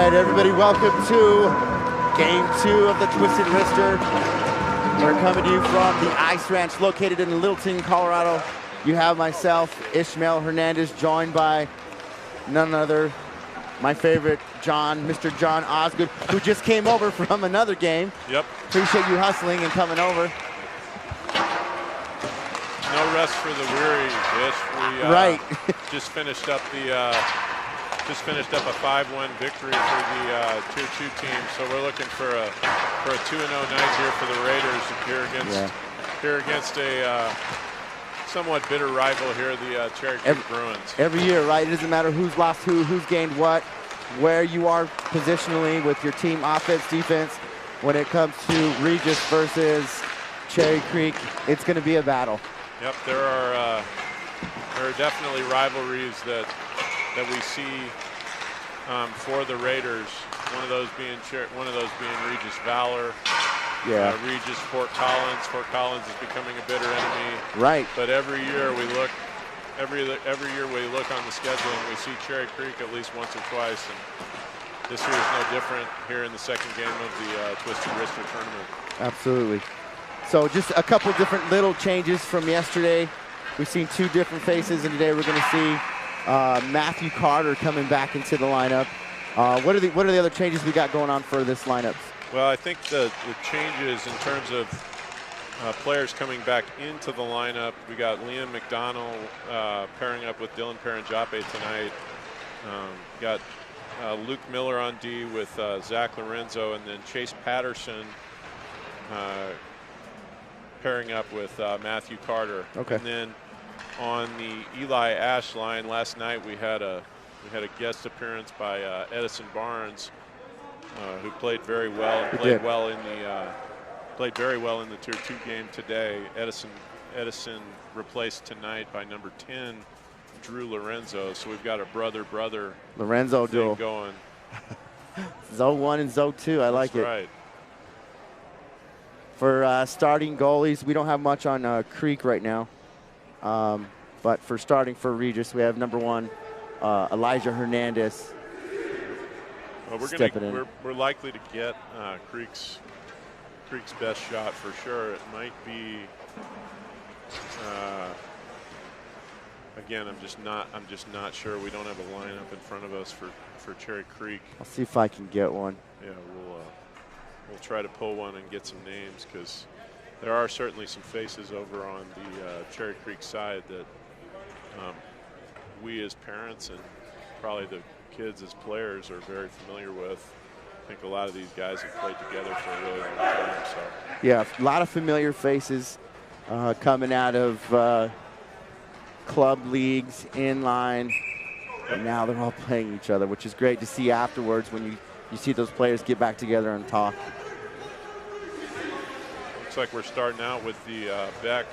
right, everybody, welcome to Game 2 of the Twisted Wrister. We're coming to you from the Ice Ranch located in Littleton, Colorado. You have myself, Ishmael Hernandez, joined by none other, my favorite, John, Mr. John Osgood, who just came over from another game. Yep. Appreciate you hustling and coming over. No rest for the weary, Ish. We right. just finished up a 5-1 victory for the Tier 2 team. So we're looking for a 2-0 night here for the Raiders here against a somewhat bitter rival here, the Cherry Creek Bruins. Every year, right? It doesn't matter who's lost who's gained what, where you are positionally with your team, offense, defense. When it comes to Regis versus Cherry Creek, it's going to be a battle. Yep, there are definitely rivalries that we see for the Raiders. One of those being Regis Valor. Yeah. Regis Fort Collins. Fort Collins is becoming a bitter enemy. Right. But every year we look on the schedule and we see Cherry Creek at least once or twice. And this year is no different here in the second game of the Twisted Wrister tournament. Absolutely. So just a couple different little changes from yesterday. We've seen two different faces, and today we're going to see Matthew Carter coming back into the lineup. What are the other changes we got going on for this lineup? Well, I think the changes in terms of players coming back into the lineup, we got Liam McDonald pairing up with Dylan Paranjape tonight. Got Luke Miller on D with Zach Lorenzo, and then Chase Patterson pairing up with Matthew Carter. Okay. And then on the Eli Ash line last night, we had a guest appearance by Edison Barnes, who played very well and played very well in the Tier 2 game today. Edison replaced tonight by number 10, Drew Lorenzo. So we've got a brother Lorenzo duel going. Zone 1 and Zone 2. I like it. That's right. For starting goalies, we don't have much on Creek right now. But for starting for Regis, we have number 1, Elijah Hernandez. Well, we're likely to get Creek's best shot for sure. It might be. Again, I'm just not sure. We don't have a lineup in front of us for Cherry Creek. I'll see if I can get one. Yeah, we'll try to pull one and get some names, because there are certainly some faces over on the Cherry Creek side that we as parents and probably the kids as players are very familiar with. I think a lot of these guys have played together for a really long time. So. Yeah, a lot of familiar faces coming out of club leagues, inline, and now they're all playing each other, which is great to see afterwards when you see those players get back together and talk. Looks like we're starting out with the Beck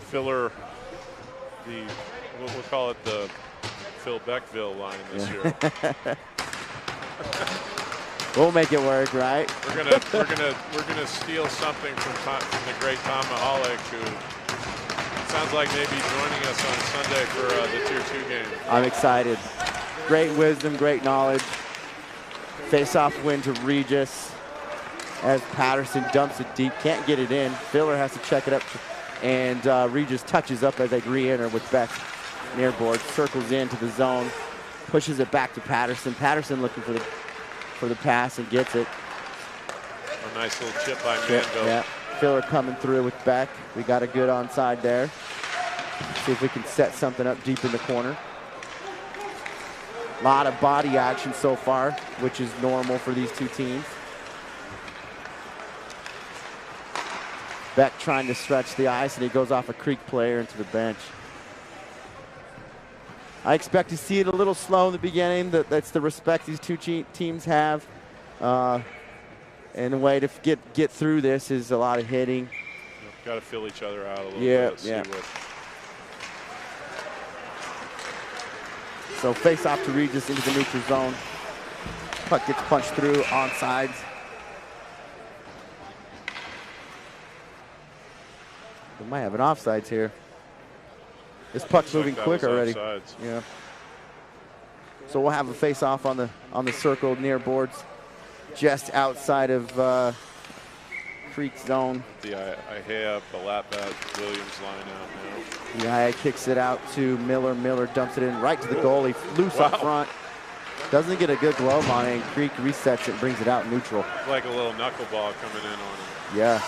filler, we'll call it the Phil Beckville line this year. We'll make it work, right? We're gonna steal something from the great Tom Mahalik, who sounds like maybe joining us on Sunday for the Tier 2 game. I'm excited. Great wisdom, great knowledge. Face-off win to Regis as Patterson dumps it deep, can't get it in. Filler has to check it up, and Regis touches up as they re-enter with Beck near board, circles into the zone, pushes it back to Patterson. Patterson looking for the pass and gets it. A nice little chip by Manville. Yeah, Filler coming through with Beck. We got a good onside there. See if we can set something up deep in the corner. A lot of body action so far, which is normal for these two teams. Beck trying to stretch the ice, and he goes off a Creek player into the bench. I expect to see it a little slow in the beginning. That's the respect these two teams have. And the way to get through this is a lot of hitting. Got to fill each other out a little bit. Yeah. So face off to Regis into the neutral zone. Puck gets punched through, onside. We might have an offsides here. This puck's moving quick already. Offsides. Yeah. So we'll have a face-off on the circle near boards, just outside of Creek zone. The Ihea, Balatbat, Williams line out now. Ihea kicks it out to Miller. Miller dumps it in right to the goalie, loose up front. Doesn't get a good glove on it, and Creek resets it, brings it out neutral. Like a little knuckleball coming in on him. Yeah.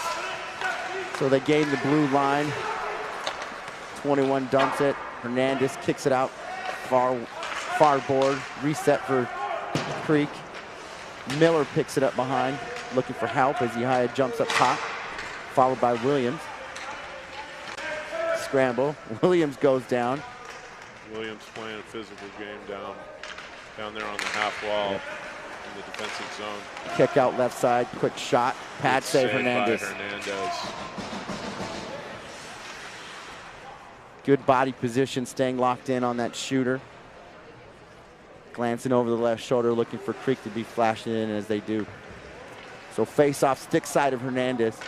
So they gain the blue line. 21 dumps it. Hernandez kicks it out far board. Reset for Creek. Miller picks it up behind, looking for help as Ihea jumps up top, followed by Williams. Scramble. Williams goes down. Williams playing a physical game down there on the half wall in the defensive zone. Kick out left side, quick shot. Pad save Hernandez. By Hernandez. Good body position, staying locked in on that shooter. Glancing over the left shoulder, looking for Creek to be flashing in as they do. So face off, stick side of Hernandez.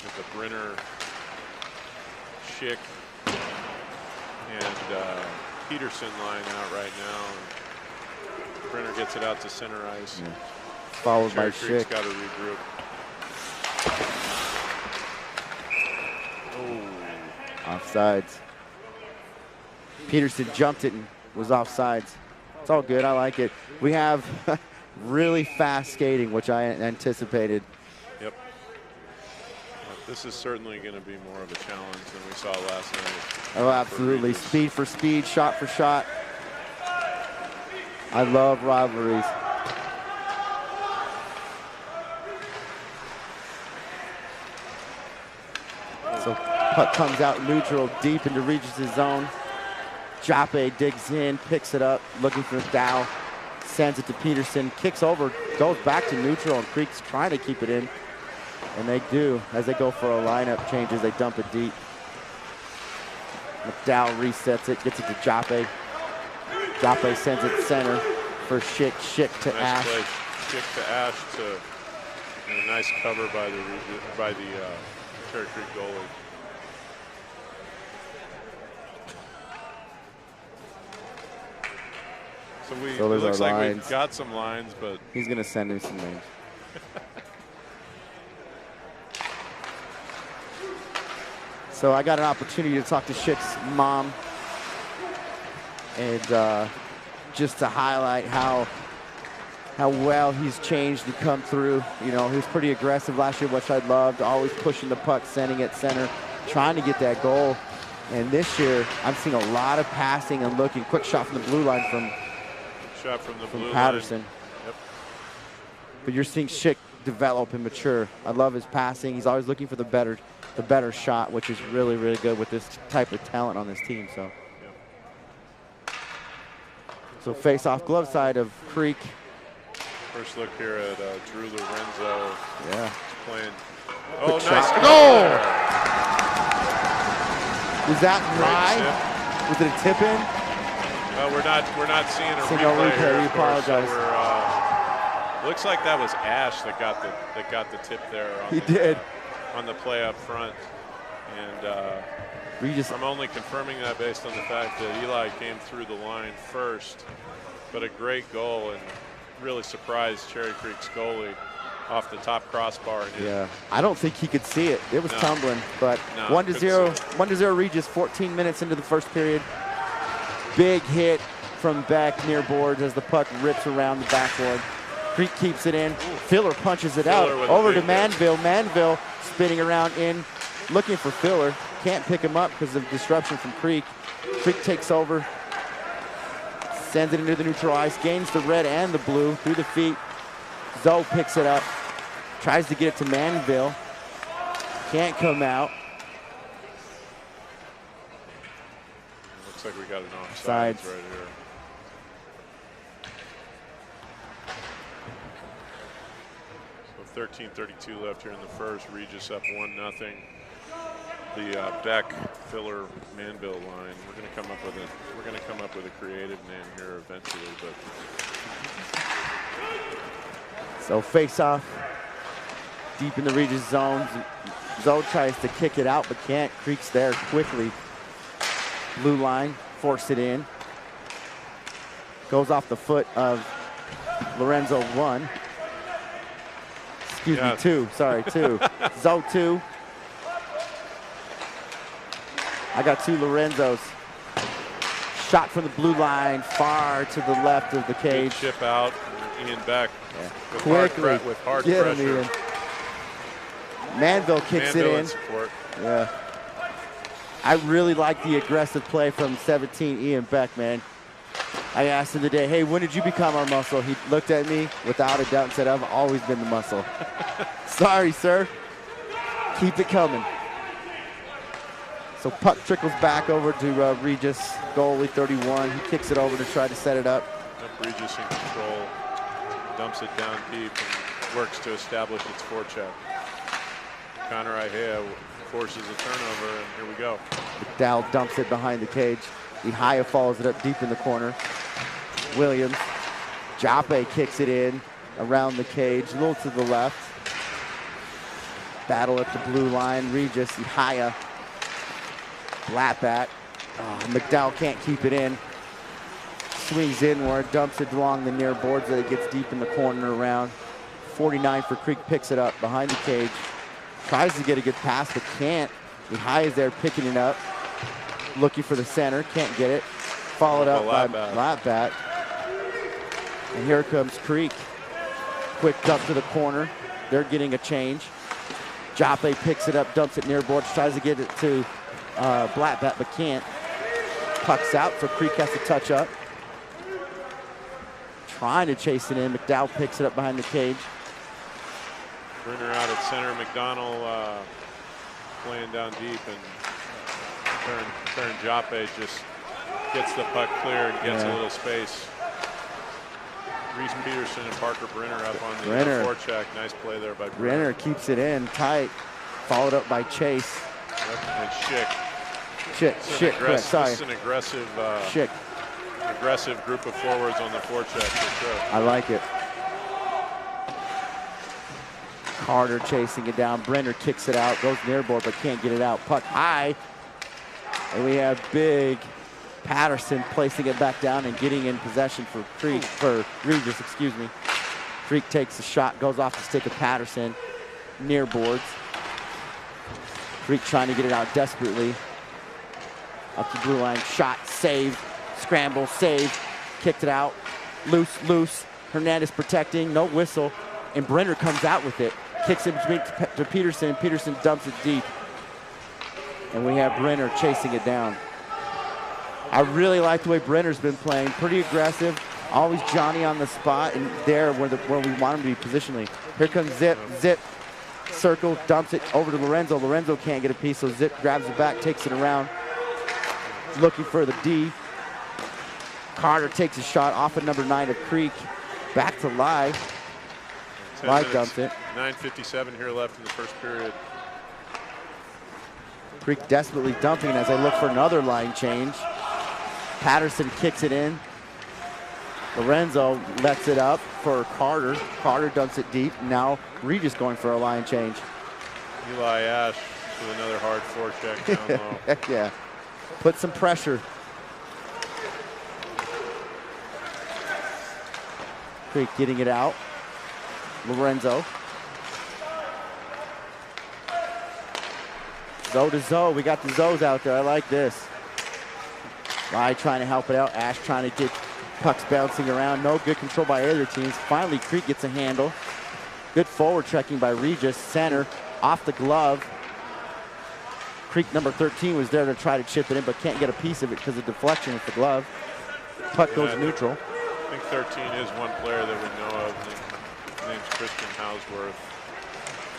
With the Brenner, Schick, and Peterson line out right now. Brenner gets it out to center ice. Yeah. Followed by Creek's Schick. got to regroup. Offsides. Peterson jumped it and was offsides. It's all good, I like it. We have really fast skating, which I anticipated. Yep. This is certainly going to be more of a challenge than we saw last night. Oh, absolutely. Speed for speed, shot for shot. I love rivalries. So puck comes out neutral, deep into Regis' zone. Jape digs in, picks it up, looking for Dow. Sends it to Peterson, kicks over, goes back to neutral, and Creek's trying to keep it in. And they do. As they go for a lineup changes, they dump it deep. McDowell resets it, gets it to Jape. Jape sends it center for Schick. Schick to nice Ash. Play. Schick to Ash and a nice cover by the Cherry Creek goalie. So it looks like we've got some lines, but he's going to send him some names. So I got an opportunity to talk to Schick's mom, and just to highlight how well he's changed and come through. You know, he was pretty aggressive last year, which I loved, always pushing the puck, sending it center, trying to get that goal. And this year, I'm seeing a lot of passing and looking. Quick shot from the blue line from Patterson. Yep. But you're seeing Schick develop and mature. I love his passing. He's always looking for the better shot, which is really, really good with this type of talent on this team. So, so face-off glove side of Creek. First look here at Drew Lorenzo. Yeah. Playing. Oh, nice goal! Was that high? Was it a tip in? We're not seeing a no replay replay. here, We of course, apologize. so looks like that was Ash that got the tip there. On the play up front, and I'm only confirming that based on the fact that Eli came through the line first, but a great goal and really surprised Cherry Creek's goalie off the top crossbar. Yeah, I don't think he could see it. It was tumbling, but 1-0, 1-0 Regis, 14 minutes into the first period. Big hit from Beck near boards as the puck rips around the backboard. Creek keeps it in. Filler punches it out over to Manville. Manville spinning around in, looking for Filler. Can't pick him up because of disruption from Creek. Creek takes over, sends it into the neutral ice, gains the red and the blue through the feet. Zoe picks it up, tries to get it to Manville. Can't come out. Looks like we got an offsides right here. So 13:32 left here in the first. Regis up 1-0. The Beck, Filler, Manville line. We're going to come up with a creative name here eventually, but so face off. Deep in the Regis zone. Zoe tries to kick it out, but can't. Creek's there quickly. Blue line, force it in. Goes off the foot of Lorenzo 1. Excuse me, 2. Sorry, 2. Zoe 2. I got 2 Lorenzos. Shot from the blue line, far to the left of the cage. Good chip out. Ian Beck quickly with hard pressure. Manville kicks it in. Support. Yeah. I really like the aggressive play from 17 Ian Beck, man. I asked him today, hey, when did you become our muscle? He looked at me without a doubt and said, I've always been the muscle. Sorry, sir. Keep it coming. So puck trickles back over to Regis, goalie 31. He kicks it over to try to set it up. Regis in control, dumps it down deep and works to establish its forecheck. Connor Ihea forces a turnover, and here we go. McDowell dumps it behind the cage. Ihea follows it up deep in the corner. Williams, Jape kicks it in around the cage, a little to the left. Battle at the blue line. Regis, Ihea, lap at. Oh, McDowell can't keep it in. Swings inward, dumps it along the near boards that it gets deep in the corner around. 49 for Creek, picks it up behind the cage. Tries to get a good pass, but can't. Ihea is there picking it up. Looking for the center, can't get it. Followed up by Latbat. And here comes Creek. Quick dump to the corner. They're getting a change. Jape picks it up, dumps it near boards, tries to get it to Blackbat, but can't. Puck's out, so Creek has to touch up. Trying to chase it in. McDowell picks it up behind the cage. Brenner out at center. McDonald playing down deep, and turn Jape just gets the puck clear and gets a little space. Reese Peterson and Parker Brenner up on the forecheck. Nice play there by Brenner. Brenner keeps it in tight, followed up by Chase. Yep, and Schick. Sorry. This is an aggressive, Schick. aggressive group of forwards on the forecheck for sure. I like it. Carter chasing it down. Brenner kicks it out, goes near board, but can't get it out. Puck high. And we have big Patterson placing it back down and getting in possession for Regis, excuse me. Creek takes the shot, goes off the stick of Patterson, near boards. Creek trying to get it out desperately. Up the blue line, shot, saved, scramble, saved, kicked it out. Loose. Hernandez protecting, no whistle. And Brenner comes out with it. Kicks it to Peterson. Peterson dumps it deep. And we have Brenner chasing it down. I really like the way Brenner's been playing. Pretty aggressive. Always Johnny on the spot and there where we want him to be positionally. Here comes Zip. Zip circle, dumps it over to Lorenzo. Lorenzo can't get a piece, so Zip grabs it back, takes it around. Looking for the D. Carter takes a shot off of number 9 of Creek. Back to Lai. Lai dumps it. 9:57 here left in the first period. Creek desperately dumping as they look for another line change. Patterson kicks it in. Lorenzo lets it up for Carter. Carter dumps it deep. Now Regis going for a line change. Eli Ash with another hard forecheck down low. Heck yeah. Put some pressure. Creek getting it out. Lorenzo. Zoe to Zoe. We got the Zoes out there. I like this. Lai trying to help it out. Ash trying to get pucks bouncing around. No good control by either teams. Finally, Creek gets a handle. Good forward checking by Regis. Center off the glove. Creek number 13 was there to try to chip it in, but can't get a piece of it because of deflection with the glove. Puck goes neutral. I think 13 is one player that we know of. His name's Christian Hausworth.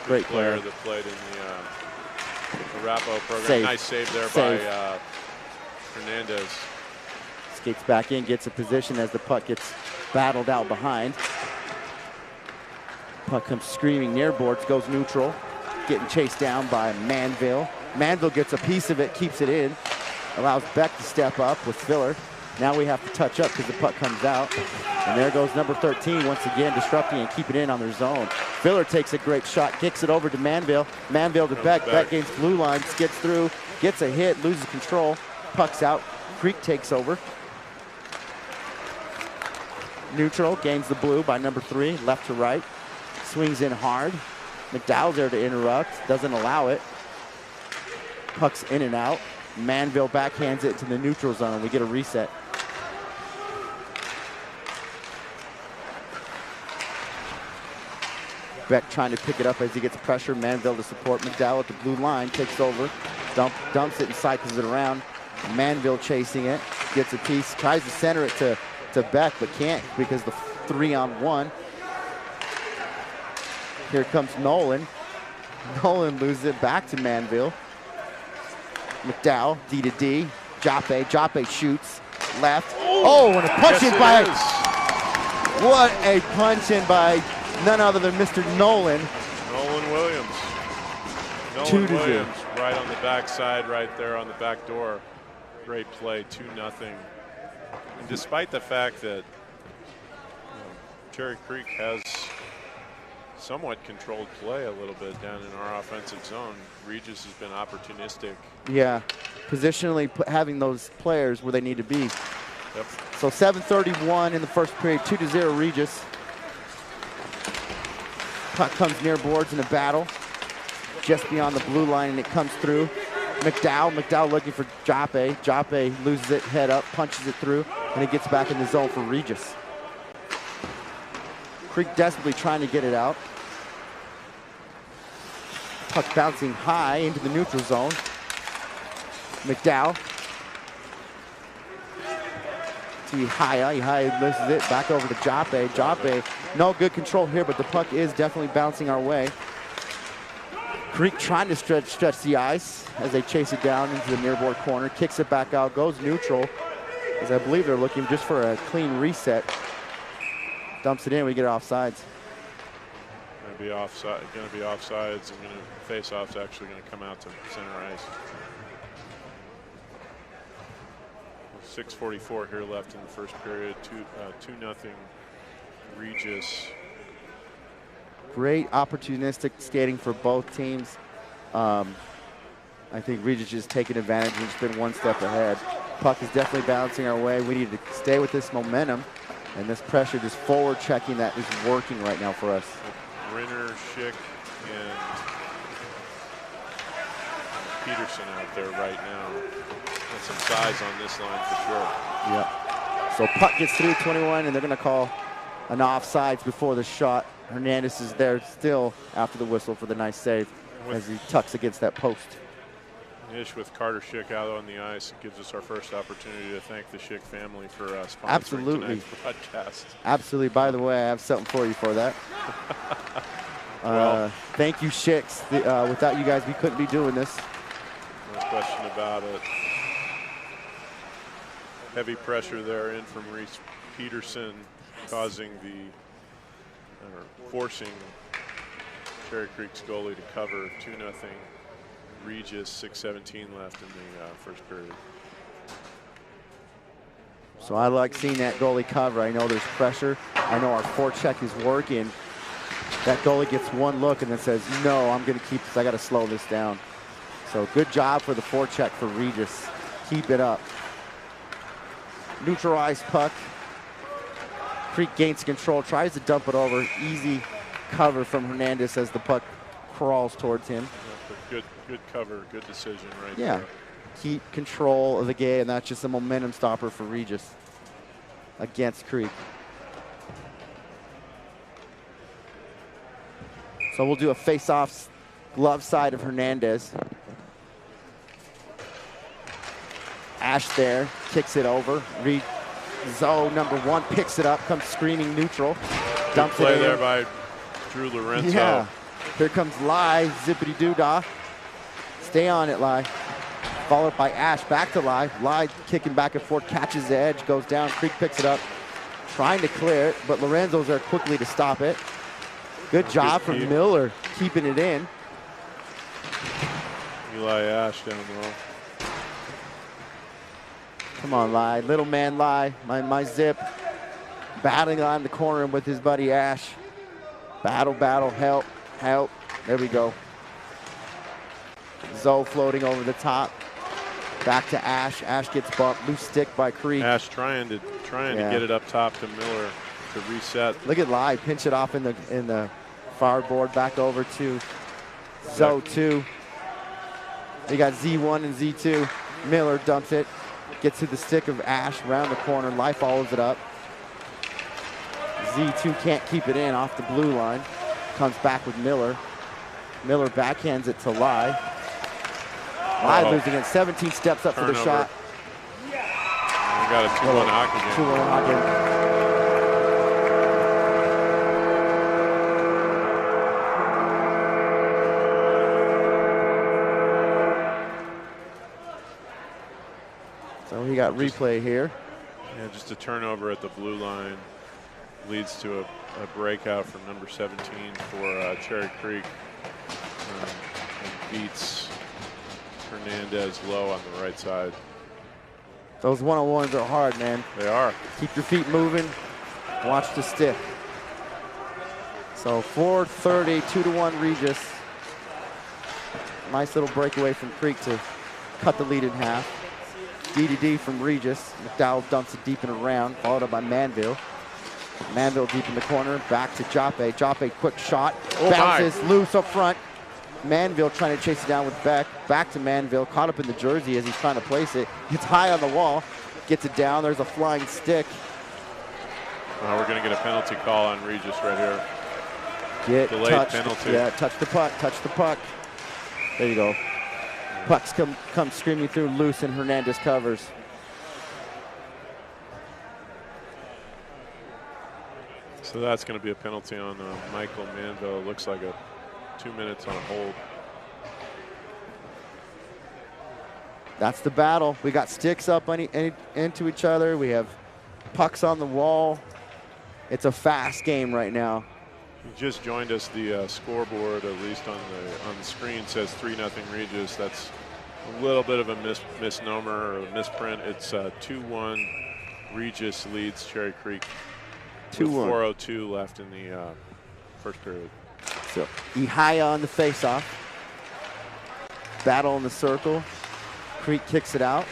Great player that played in the Rapo program. Save. Nice save there by Hernandez. Skates back in, gets a position as the puck gets battled out behind. Puck comes screaming near boards, goes neutral. Getting chased down by Manville. Manville gets a piece of it, keeps it in. Allows Beck to step up with Filler. Now we have to touch up because the puck comes out. And there goes number 13, once again disrupting and keeping it in on their zone. Filler takes a great shot, kicks it over to Manville. Manville to Beck. Beck gains blue line, skids through, gets a hit, loses control. Puck's out. Creek takes over. Neutral gains the blue by number 3, left to right. Swings in hard. McDowell's there to interrupt, doesn't allow it. Puck's in and out. Manville backhands it to the neutral zone. We get a reset. Beck trying to pick it up as he gets pressure. Manville to support. McDowell at the blue line, takes over. Dumps it and cycles it around. Manville chasing it, gets a piece, tries to center it to Beck, but can't because the 3-on-1. Here comes Nolan. Nolan loses it back to Manville. McDowell, D to D. Joppe shoots left. Oh, and a punch in by. What a punch in by none other than Mr. Nolan. Nolan Williams. Nolan Williams right on the backside, right there on the back door. Great play, 2-0. And despite the fact that Cherry Creek has somewhat controlled play a little bit down in our offensive zone, Regis has been opportunistic. Yeah, positionally having those players where they need to be. Yep. So 7:31 in the first period, 2-0 Regis. Puck comes near boards in a battle, just beyond the blue line, and it comes through. McDowell looking for Joppe. Joppe loses it, head up, punches it through, and it gets back in the zone for Regis. Creek desperately trying to get it out. Puck bouncing high into the neutral zone. McDowell. To Ihaya loses it, back over to Joppe. Joppe, no good control here, but the puck is definitely bouncing our way. Creek trying to stretch the ice as they chase it down into the near board corner, kicks it back out, goes neutral, as I believe they're looking just for a clean reset. Dumps it in, we get offsides. Going to be offsides, and face-off's actually going to come out to center ice. 6:44 here left in the first period. 2-0 Regis. Great opportunistic skating for both teams. I think Regis is taking advantage and just been one step ahead. Puck is definitely bouncing our way. We need to stay with this momentum and this pressure, this forward checking that is working right now for us. Renner, Schick, and Peterson out there right now. Got some size on this line for sure. Yep. So puck gets through 21, and they're going to call an offsides before the shot. Hernandez is there still after the whistle for the nice save as he tucks against that post. With Carter Schick out on the ice, it gives us our first opportunity to thank the Schick family for sponsoring Absolutely. tonight's broadcast. Absolutely. By the way, I have something for you for that. Well, thank you, Schicks. Without you guys, we couldn't be doing this. No question about it. Heavy pressure there in from Reese Peterson, causing forcing Cherry Creek's goalie to cover 2-0. Regis, 6:17 left in the first period. So I like seeing that goalie cover. I know there's pressure. I know our forecheck is working. That goalie gets one look and then says, no, I'm going to keep this. I got to slow this down. So good job for the forecheck for Regis. Keep it up. Neutralized puck. Creek gains control, tries to dump it over. Easy cover from Hernandez as the puck crawls towards him. Yeah, good cover, good decision right there. Keep control of the game, and that's just a momentum stopper for Regis against Creek. So we'll do a face-off glove side of Hernandez. Ash there, kicks it over. Zoe, number 1, picks it up, comes screaming neutral. Dumps play it in. there by Drew Lorenzo. Yeah. Here comes Lai, zippity-doo-dah. Stay on it, Lai. Followed by Ash, back to Lai. Lai kicking back and forth, catches the edge, goes down. Creek picks it up, trying to clear it, but Lorenzo's there quickly to stop it. Good job from Miller, keeping it in. Eli Ash down low. Come on, Lai. Little man Lai, my zip. Battling on the corner with his buddy Ash. Battle, battle, help, help. There we go. Zoe floating over the top. Back to Ash. Ash gets bumped. Loose stick by Creek. Ash trying to get it up top to Miller to reset. Look at Lai pinch it off in the far board. Back over to Zoe 2. They got Z1 and Z2. Miller dumps it. Gets to the stick of Ash around the corner. Lai follows it up. Z2 can't keep it in off the blue line. Comes back with Miller. Miller backhands it to Lai. Lai losing it. 17 steps up for the shot. We got a 2-1 hockey game. 2-1 hockey. So he got replay here. Yeah, just a turnover at the blue line leads to a breakout from number 17 for Cherry Creek, and beats Hernandez low on the right side. Those one-on-ones are hard, man. They are. Keep your feet moving. Watch the stick. So 4:30, 2-1 Regis. Nice little breakaway from Creek to cut the lead in half. D from Regis. McDowell dumps it deep and around, followed up by Manville. Manville deep in the corner, back to Joppe. Joppe, quick shot, bounces loose up front. Manville trying to chase it down with Beck. Back to Manville, caught up in the jersey as he's trying to place it. Gets high on the wall, gets it down. There's a flying stick. We're going to get a penalty call on Regis right here. Delayed touched, penalty. Yeah, touch the puck, touch the puck. There you go. Pucks come screaming through loose, and Hernandez covers. So that's going to be a penalty on Michael Manville. Looks like 2 minutes on a hold. That's the battle. We got sticks up into each other. We have pucks on the wall. It's a fast game right now. You just joined us. The scoreboard, at least on the screen, says 3-0 Regis. That's a little bit of a misnomer or a misprint. It's 2-1 Regis leads Cherry Creek. 2-1. 4:02 left in the first period. So Ihaya on the faceoff. Battle in the circle. Creek kicks it out.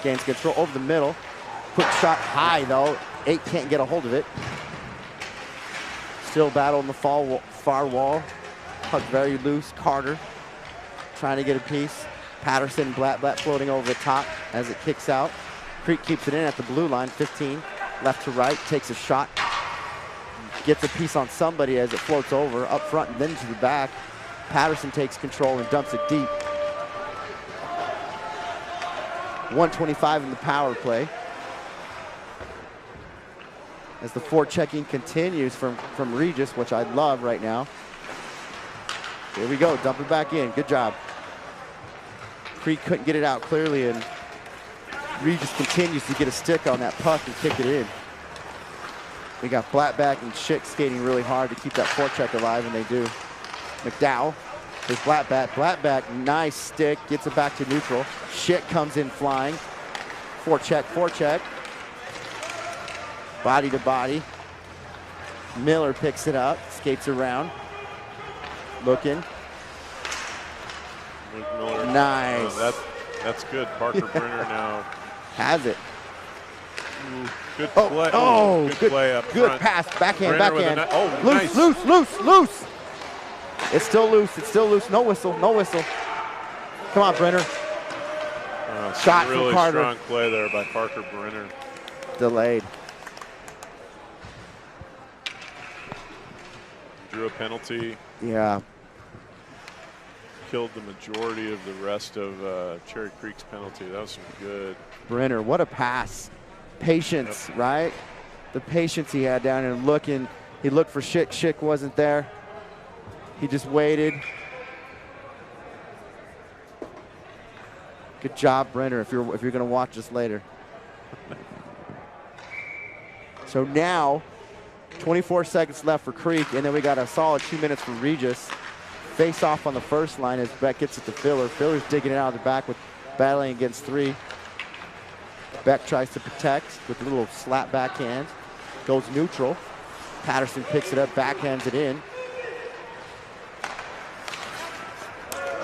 Gains control over the middle. Quick shot high though. 8 can't get a hold of it. Still battle in the far wall. Puck very loose. Carter trying to get a piece. Patterson, Blatt floating over the top as it kicks out. Creek keeps it in at the blue line. 15 left to right. Takes a shot. Gets a piece on somebody as it floats over, up front and then to the back. Patterson takes control and dumps it deep. 1:25 in the power play. As the forechecking continues from Regis, which I love right now. Here we go, dump it back in, good job. Creek couldn't get it out clearly, and Regis continues to get a stick on that puck and kick it in. We got Blattback and Schick skating really hard to keep that forecheck alive, and they do. McDowell, there's Blattback. Blattback, nice stick, gets it back to neutral. Schick comes in flying. Forecheck. Body to body. Miller picks it up, skates around. Looking. Miller. Nice. That's good. Parker Brenner now has it. Good play. Good play up good front. Pass. Backhand. Nice. Loose. It's still loose. No whistle. Come on, Brenner. Shot really from Carter. Strong play there by Parker Brenner. Delayed. Drew a penalty. Yeah. Killed the majority of the rest of Cherry Creek's penalty. That was some good. Brenner, what a pass. Patience, right? The patience he had down and looking. He looked for Schick. Schick wasn't there. He just waited. Good job, Brenner, if you're going to watch this later. So now, 24 seconds left for Creek, and then we got a solid 2 minutes for Regis. Face off on the first line as Beck gets it to Filler. Filler's digging it out of the back with battling against 3. Beck tries to protect with a little slap backhand. Goes neutral. Patterson picks it up, backhands it in.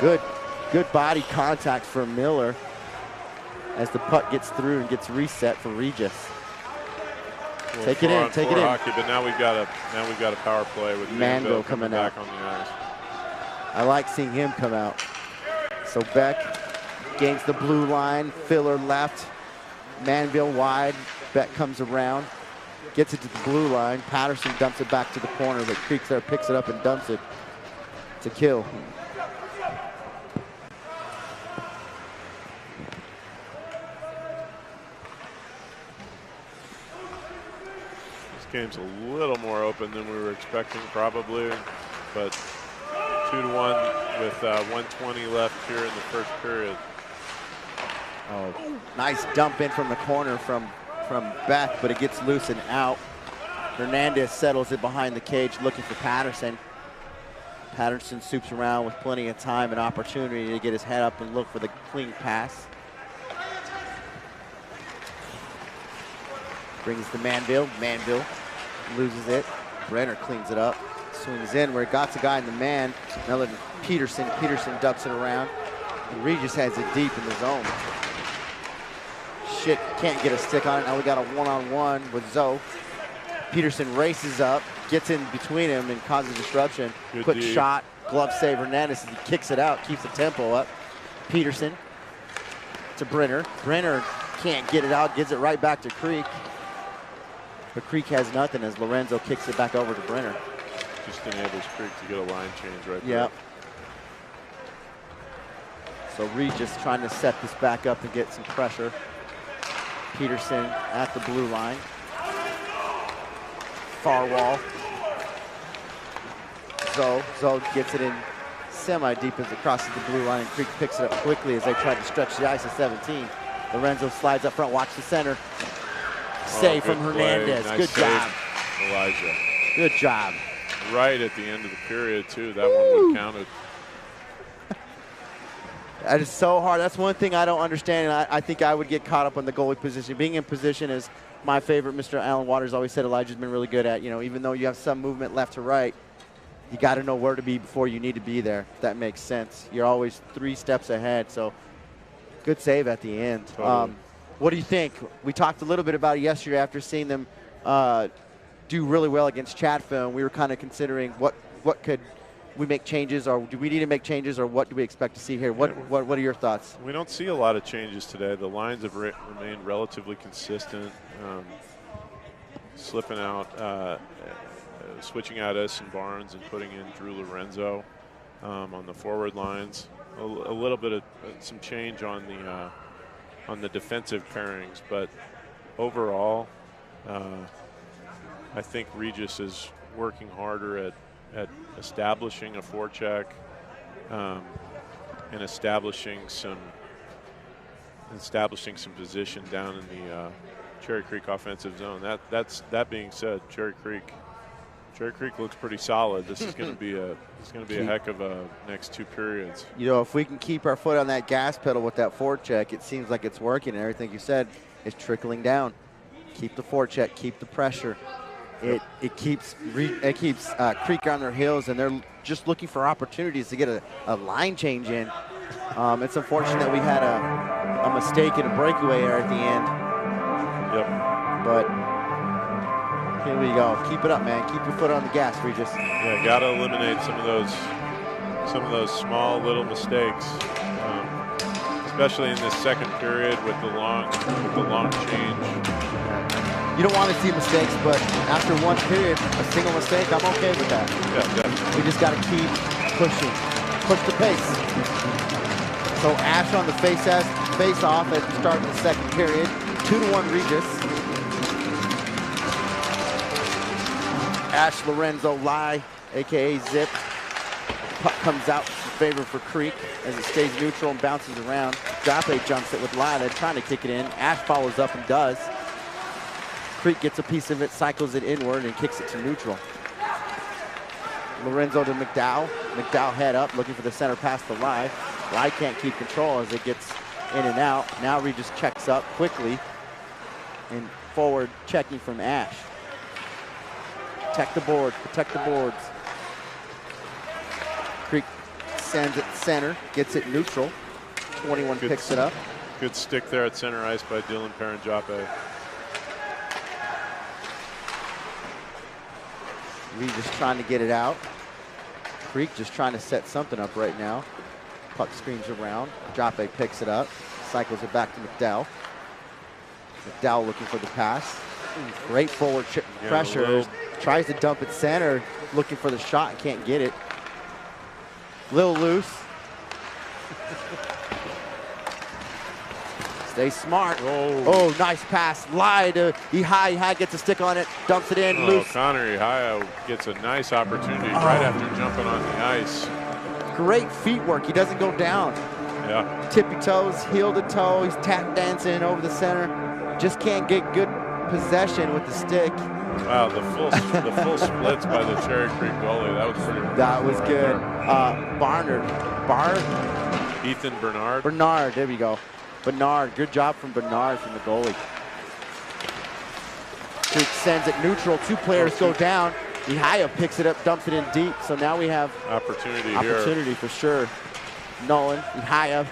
Good body contact for Miller as the puck gets through and gets reset for Regis. Take it in, take it in. Hockey, but now we've got a power play with Manville coming back out on the ice. I like seeing him come out. So Beck gains the blue line, Filler left, Manville wide. Beck comes around, gets it to the blue line. Patterson dumps it back to the corner, but Creek there picks it up and dumps it. It's a kill. Game's a little more open than we were expecting probably, but 2-1 with 1:20 left here in the first period. Oh, nice dump in from the corner from Beck, but it gets loose and out. Hernandez settles it behind the cage looking for Patterson. Patterson swoops around with plenty of time and opportunity to get his head up and look for the clean pass. Brings to Manville. Manville loses it. Brenner cleans it up. Swings in where it got the guy in the man. Now look at Peterson. Peterson ducks it around. And Regis has it deep in the zone. Shit, can't get a stick on it. Now we got a one-on-one with Zoe. Peterson races up, gets in between him and causes disruption. Quick shot, glove save Hernandez as he kicks it out, keeps the tempo up. Peterson to Brenner. Brenner can't get it out, gives it right back to Creek. But Creek has nothing as Lorenzo kicks it back over to Brenner. Just enables Creek to get a line change right there. Yep. So Regis trying to set this back up and get some pressure. Peterson at the blue line. Far wall. Zoe gets it in semi-deep as it crosses the blue line, and Creek picks it up quickly as they try to stretch the ice at 17. Lorenzo slides up front, watch the center. Save from Hernandez. Nice good job. Elijah. Good job. Right at the end of the period, too. That one would have counted. That is so hard. That's one thing I don't understand, and I think I would get caught up on the goalie position. Being in position is my favorite. Mr. Alan Waters always said Elijah's been really good at, even though you have some movement left to right, you got to know where to be before you need to be there, if that makes sense. You're always 3 steps ahead, so good save at the end. Totally. What do you think? We talked a little bit about it yesterday after seeing them do really well against Chatfield. We were kind of considering what could we make changes, or do we need to make changes, or what do we expect to see here? What are your thoughts? We don't see a lot of changes today. The lines have remained relatively consistent, slipping out, switching out Edison Barnes and putting in Drew Lorenzo on the forward lines. A little bit of some change on the defensive pairings, but overall, I think Regis is working harder at establishing a forecheck and establishing some position down in the Cherry Creek offensive zone. That being said, Cherry Creek looks pretty solid. This is going to be a heck of a next 2 periods. If we can keep our foot on that gas pedal with that forecheck, it seems like it's working, and everything you said is trickling down. Keep the forecheck, keep the pressure. It keeps Creek on their heels, and they're just looking for opportunities to get a line change in. It's unfortunate that we had a mistake and a breakaway there at the end. Yep. But here we go. Keep it up, man. Keep your foot on the gas, Regis. Yeah, got to eliminate some of those small little mistakes, especially in this second period with the long change. You don't want to see mistakes, but after 1 period, a single mistake, I'm okay with that. Yeah, definitely. We just got to keep pushing. Push the pace. So Ash on the face-off at the start of the second period. 2-1 Regis. Ash Lorenzo Lai, a.k.a. Zip. Puck comes out in favor for Creek as it stays neutral and bounces around. Jape jumps it with Lai. They're trying to kick it in. Ash follows up and does. Creek gets a piece of it, cycles it inward, and kicks it to neutral. Lorenzo to McDowell. McDowell head up, looking for the center pass to Lai. Lai can't keep control as it gets in and out. Now Regis checks up quickly. and forward checking from Ash. Protect the board, protect the boards. Creek sends it center, gets it neutral. 21 picks it up. Good stick there at center ice by Dylan Paranjape. Regis trying to get it out. Creek just trying to set something up right now. Puck screams around. Jape picks it up. Cycles it back to McDowell. McDowell looking for the pass. Great forward pressure. Tries to dump it center. Looking for the shot and can't get it. Little loose. Stay smart. Oh, nice pass. Lie to Ihai. Ihai gets a stick on it. Dumps it in. Loose. Connor Ihai gets a nice opportunity right after jumping on the ice. Great feet work. He doesn't go down. Yeah. Tippy toes, heel to toe. He's tap dancing over the center. Just can't get good possession with the stick. Wow, the full splits by the Cherry Creek goalie. That was pretty. That was good. Ethan Bernard. Bernard, there we go. Bernard, good job from Bernard from the goalie. Creek sends it neutral. Two players go down. Ihaya picks it up, dumps it in deep. So now we have opportunity for sure. Nolan, Ihaya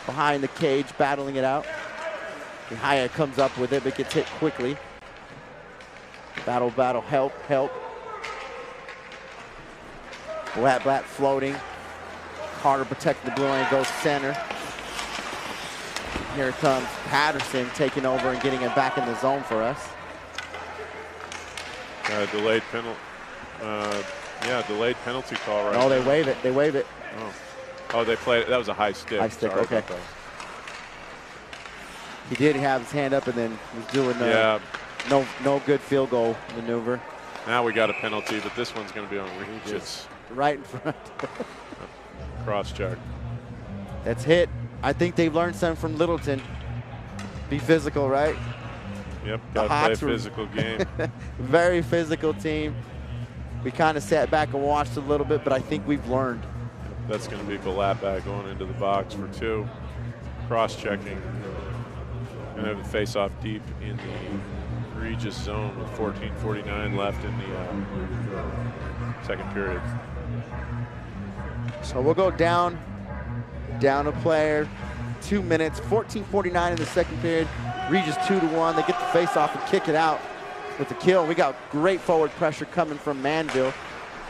behind the cage, battling it out. Ihaya comes up with it, but gets hit quickly. Battle, help. Blatt floating. Carter protecting the blue line, goes center. Here comes Patterson taking over and getting it back in the zone for us. Delayed penalty. Delayed penalty call right now. They waive it. They waive it. Oh, they played it. That was a high stick. High stick, okay. He did have his hand up and then was doing no good field goal maneuver. Now we got a penalty, but this one's going to be on Regis. Right in front. Cross check. That's hit. I think they've learned something from Littleton. Be physical, right? Yep, got to play a physical game. Very physical team. We kind of sat back and watched a little bit, but I think we've learned. That's going to be Galapag going into the box for two. Cross-checking. Going to have the face-off deep in the Regis zone with 14:49 left in the second period. So we'll go down a player. 2 minutes, 14:49 in the second period. Regis 2-1. They get the face-off and kick it out with the kill. We got great forward pressure coming from Manville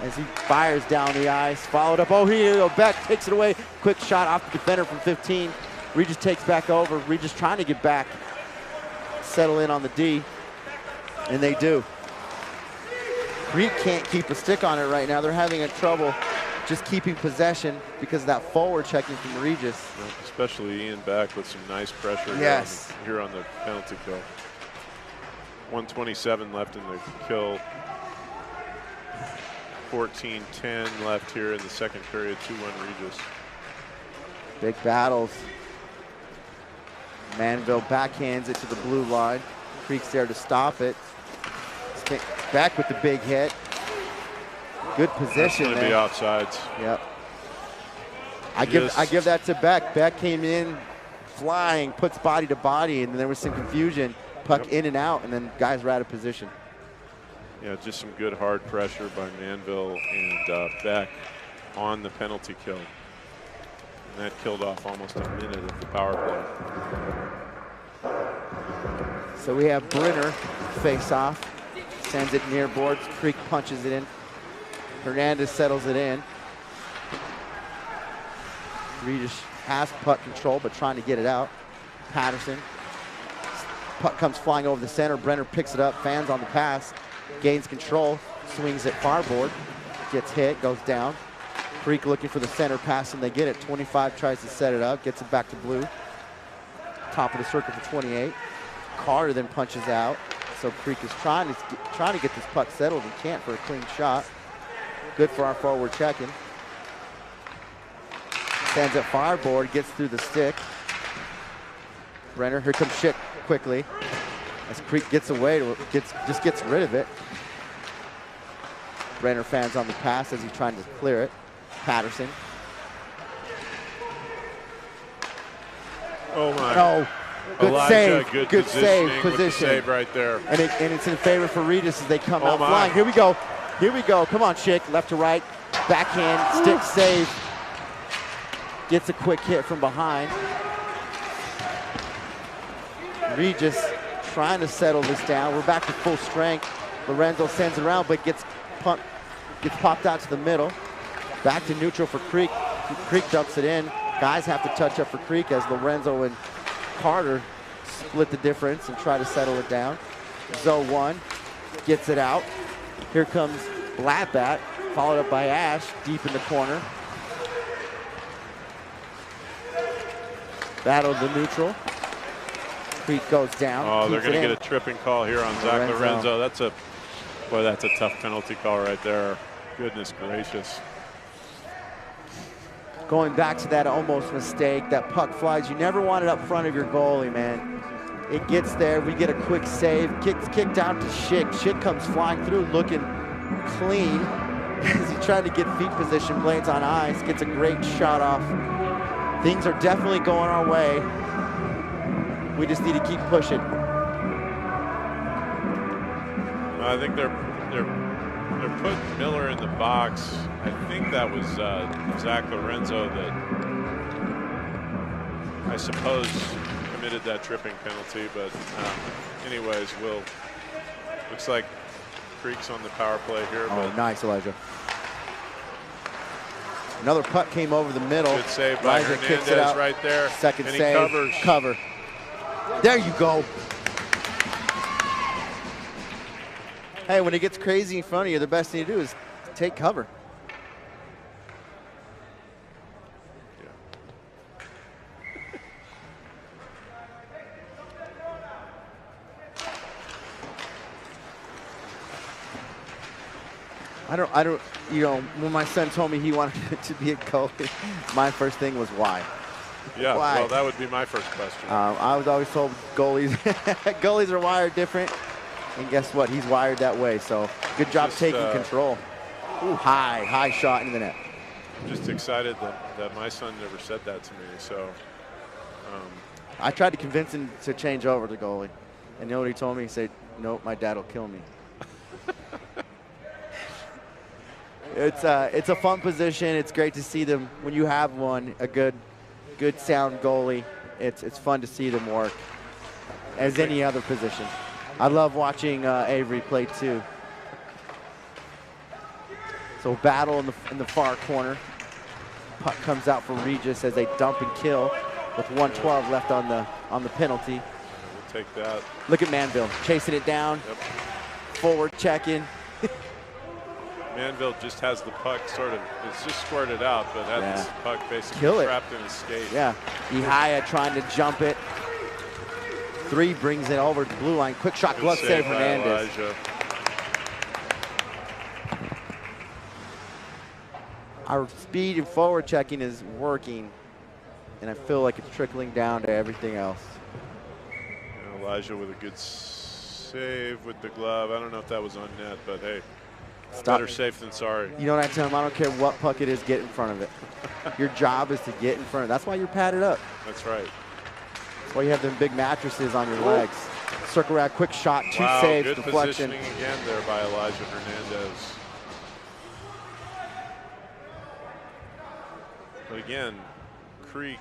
as he fires down the ice. Followed up. Oh, here you go. Beck takes it away. Quick shot off the defender from 15. Regis takes back over. Regis trying to get back, settle in on the D, and they do. Creek can't keep a stick on it right now. They're having a trouble just keeping possession because of that forward checking from Regis. Especially Ian Beck with some nice pressure here on the penalty kill. 1:27 left in the kill. 14:10 left here in the second period. 2-1 Regis. Big battles. Manville backhands it to the blue line. Creek's there to stop it. Back with the big hit. Good position. That's going to be offsides. Yep. I give that to Beck. Beck came in flying, puts body to body, and then there was some confusion. Puck in and out, and then guys were out of position. Yeah, just some good hard pressure by Manville and Beck on the penalty kill. And that killed off almost a minute of the power play. So we have Brenner face off, sends it near boards. Creek punches it in. Hernandez settles it in. Regis has puck control, but trying to get it out. Patterson. Puck comes flying over the center. Brenner picks it up, fans on the pass, gains control, swings it far board, gets hit, goes down. Creek looking for the center pass, and they get it. 25 tries to set it up, gets it back to blue. Top of the circle for 28. Carter then punches out. So Creek is trying to get this puck settled and can't for a clean shot. Good for our forward checking. Stands at fireboard, gets through the stick. Brenner, here comes Schick quickly. As Creek gets away, just gets rid of it. Brenner fans on the pass as he's trying to clear it. Patterson. Oh my. No. Good Elijah, save. Good save with the position. save right there. And it's in favor for Regis as they come Oh out my. flying. Here we go. Here we go. Come on, Schick. Left to right. Backhand. Stick save. Gets a quick hit from behind. Regis trying to settle this down. We're back to full strength. Lorenzo sends it around, but gets popped out to the middle. Back to neutral for Creek. Creek dumps it in. Guys have to touch up for Creek as Lorenzo and Carter split the difference and try to settle it down. Zoe 1 gets it out. Here comes Blatbat, followed up by Ash, deep in the corner. Battle the neutral. Creek goes down. Oh, they're going to get a tripping call here on Zach Lorenzo. That's a tough penalty call right there. Goodness gracious. Going back to that almost mistake, that puck flies. You never want it up front of your goalie, man. It gets there. We get a quick save. Kicked out to Schick. Schick comes flying through, looking clean as he's trying to get feet position. Blades on ice. Gets a great shot off. Things are definitely going our way. We just need to keep pushing. I think they're putting Miller in the box. I think that was Zach Lorenzo that I suppose committed that tripping penalty. But anyways, looks like Creek's on the power play here. Oh, but nice, Elijah. Another puck came over the middle. Good save by Elijah kicks it Hernandez out. right there. Second and save. He covers. Cover. There you go. Hey, when it gets crazy in front of you, the best thing to do is take cover. I don't, you know, when my son told me he wanted to be a goalie, my first thing was why. Yeah, why? well, that would be my first question. I was always told goalies are wired different, and guess what? He's wired that way. So good job taking control. Ooh, high shot into the net. Just excited that my son never said that to me. So I tried to convince him to change over to goalie, and you know what he told me? He said, "Nope, my dad will kill me." It's a fun position. It's great to see them when you have one, a good sound goalie. It's fun to see them work as any other position. I love watching Avery play too. So battle in the far corner. Puck comes out for Regis as they dump and kill with 1:12 left on the penalty. we'll take that. Look at Manville chasing it down. Yep. Forward checking. Manville just has the puck it's just squirted out, but has the puck basically trapped in his skate. Yeah, Ihaya trying to jump it. 3 brings it over to the blue line. Quick shot, glove save, Hernandez. Elijah. Our speed and forward checking is working, and I feel like it's trickling down to everything else. And Elijah with a good save with the glove. I don't know if that was on net, but hey. Better safe than sorry. You know what I tell him? I don't care what puck it is, get in front of it. Your job is to get in front of it. That's why you're padded up. That's right. That's why you have them big mattresses on your legs. Circle around, quick shot, 2 saves, good deflection. Positioning again there by Elijah Hernandez. But again, Creek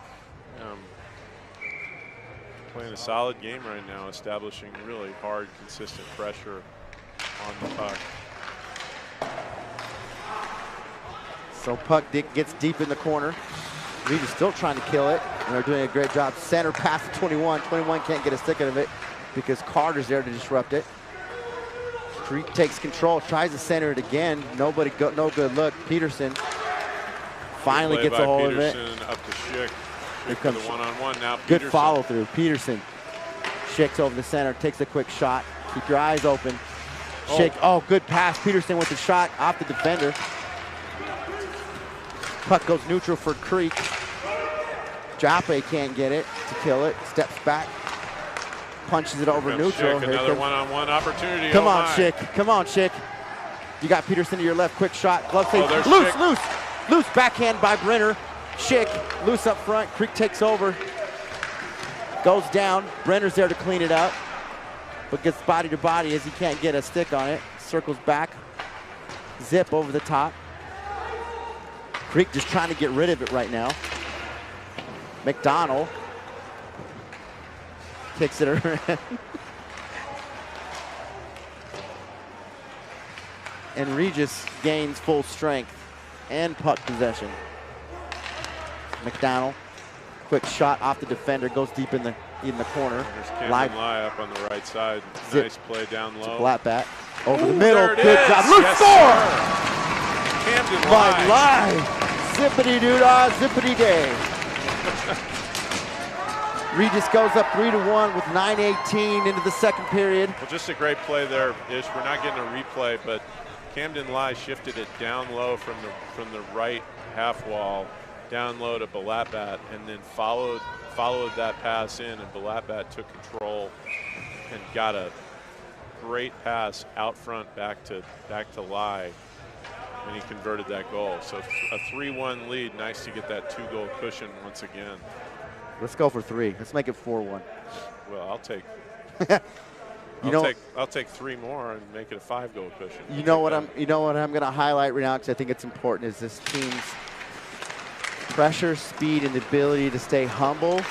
playing a solid game right now, establishing really hard, consistent pressure on the puck. So puck gets deep in the corner. Regis still trying to kill it, and they're doing a great job. Center pass to 21. 21 can't get a stick of it because Carter's there to disrupt it. Creek takes control, tries to center it again. No good look. Peterson finally gets a hold of it. Up to Schick. Here comes the one-on-one now. Good follow through. Peterson. Schick's over the center, takes a quick shot. Keep your eyes open. Schick, good pass. Peterson with the shot off the defender. Puck goes neutral for Creek. Jappe can't get it to kill it. Steps back. Punches it over neutral. Schick, another one-on-one opportunity. Come on, Schick. Come on, Schick. You got Peterson to your left. Quick shot. Glove save. Loose. Backhand by Brenner. Schick loose up front. Creek takes over. Goes down. Brenner's there to clean it up, but gets body to body as he can't get a stick on it. Circles back. Zip over the top. Creek just trying to get rid of it right now. McDonald kicks it around. And Regis gains full strength and puck possession. McDonald, quick shot off the defender, goes deep in the corner. There's Camden Lai up on the right side. Zip. Nice play down low. Flatback over the middle. Good job. Look Yes, score! Camden Lai. Lai. Zippity doo dah, zippity day. Regis goes up 3-1 with 9:18 into the second period. Well, just a great play there, Ish. We're not getting a replay, but Camden Lai shifted it down low from the right half wall, down low to Balatbat, and then followed that pass in, and Balatbat took control and got a great pass out front back to Lai, and he converted that goal. So a 3-1 lead. Nice to get that 2-goal cushion once again. Let's go for 3. Let's make it 4-1. Well, I'll take. I'll take 3 more and make it a 5-goal cushion. You know what I'm going to highlight right now, because I think it's important, is this team's pressure, speed, and the ability to stay humble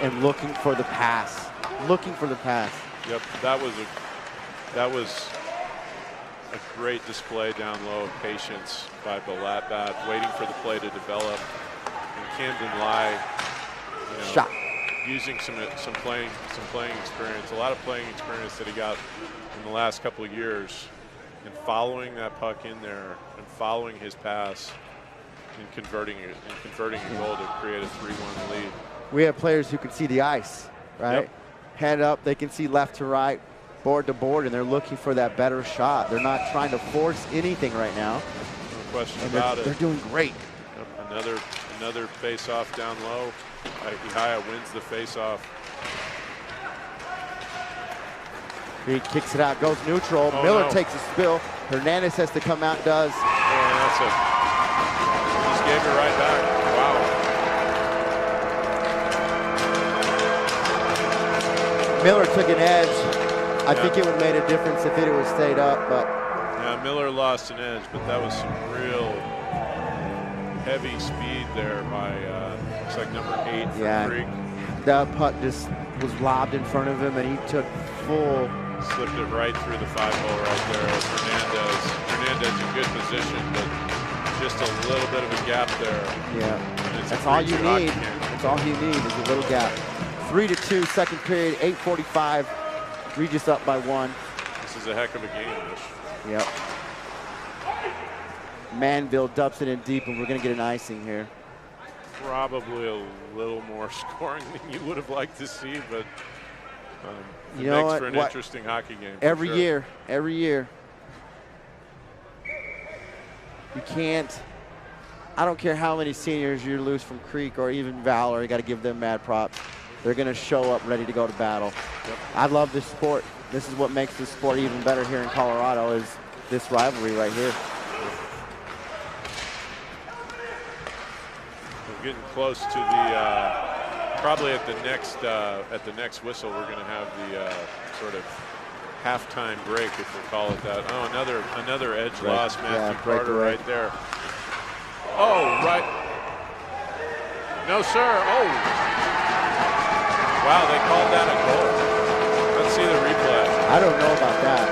and looking for the pass. Looking for the pass. Yep, that was a great display down low of patience by Balatbat, waiting for the play to develop. And Camden Lai, shot. Using some playing experience, a lot of playing experience that he got in the last couple of years, and following that puck in there and following his pass and converting a goal to create a 3-1 lead. We have players who can see the ice, right? Yep. Head up, they can see left to right, board to board, and they're looking for that better shot. They're not trying to force anything right now. No question and about it. They're doing great. Yep. Another face-off down low. Ihaya wins the face-off. He kicks it out, goes neutral. Oh, Miller no. takes a spill. Hernandez has to come out, does. Oh, that's it. Just gave it right back. Wow. Miller took an edge. I think it would have made a difference if it would have stayed up, but. Yeah, Miller lost an edge, but that was some real heavy speed there by, looks like number 8 for Creek. That puck just was lobbed in front of him, and he took full. Slipped it right through the 5-hole right there. Hernandez in good position, but just a little bit of a gap there. Yeah, that's all you need. That's all you need is a little gap. 3-2, second period, 8:45. Regis up by 1. This is a heck of a game, Ish. Yep. Manville dumps it in deep, and we're going to get an icing here. Probably a little more scoring than you would have liked to see, but it you know makes what? for an interesting hockey game. Every year. You can't. I don't care how many seniors you lose from Creek or even Valor. You got to give them mad props. They're going to show up ready to go to battle. Yep. I love this sport. This is what makes this sport even better here in Colorado, is this rivalry right here. We're getting close to the probably at the next whistle we're going to have the sort of halftime break, if we'll call it that. Oh, another edge loss, Matthew Carter right there. Oh, right. No, sir. Oh. Wow, they called that a goal. Let's see the replay. I don't know about that.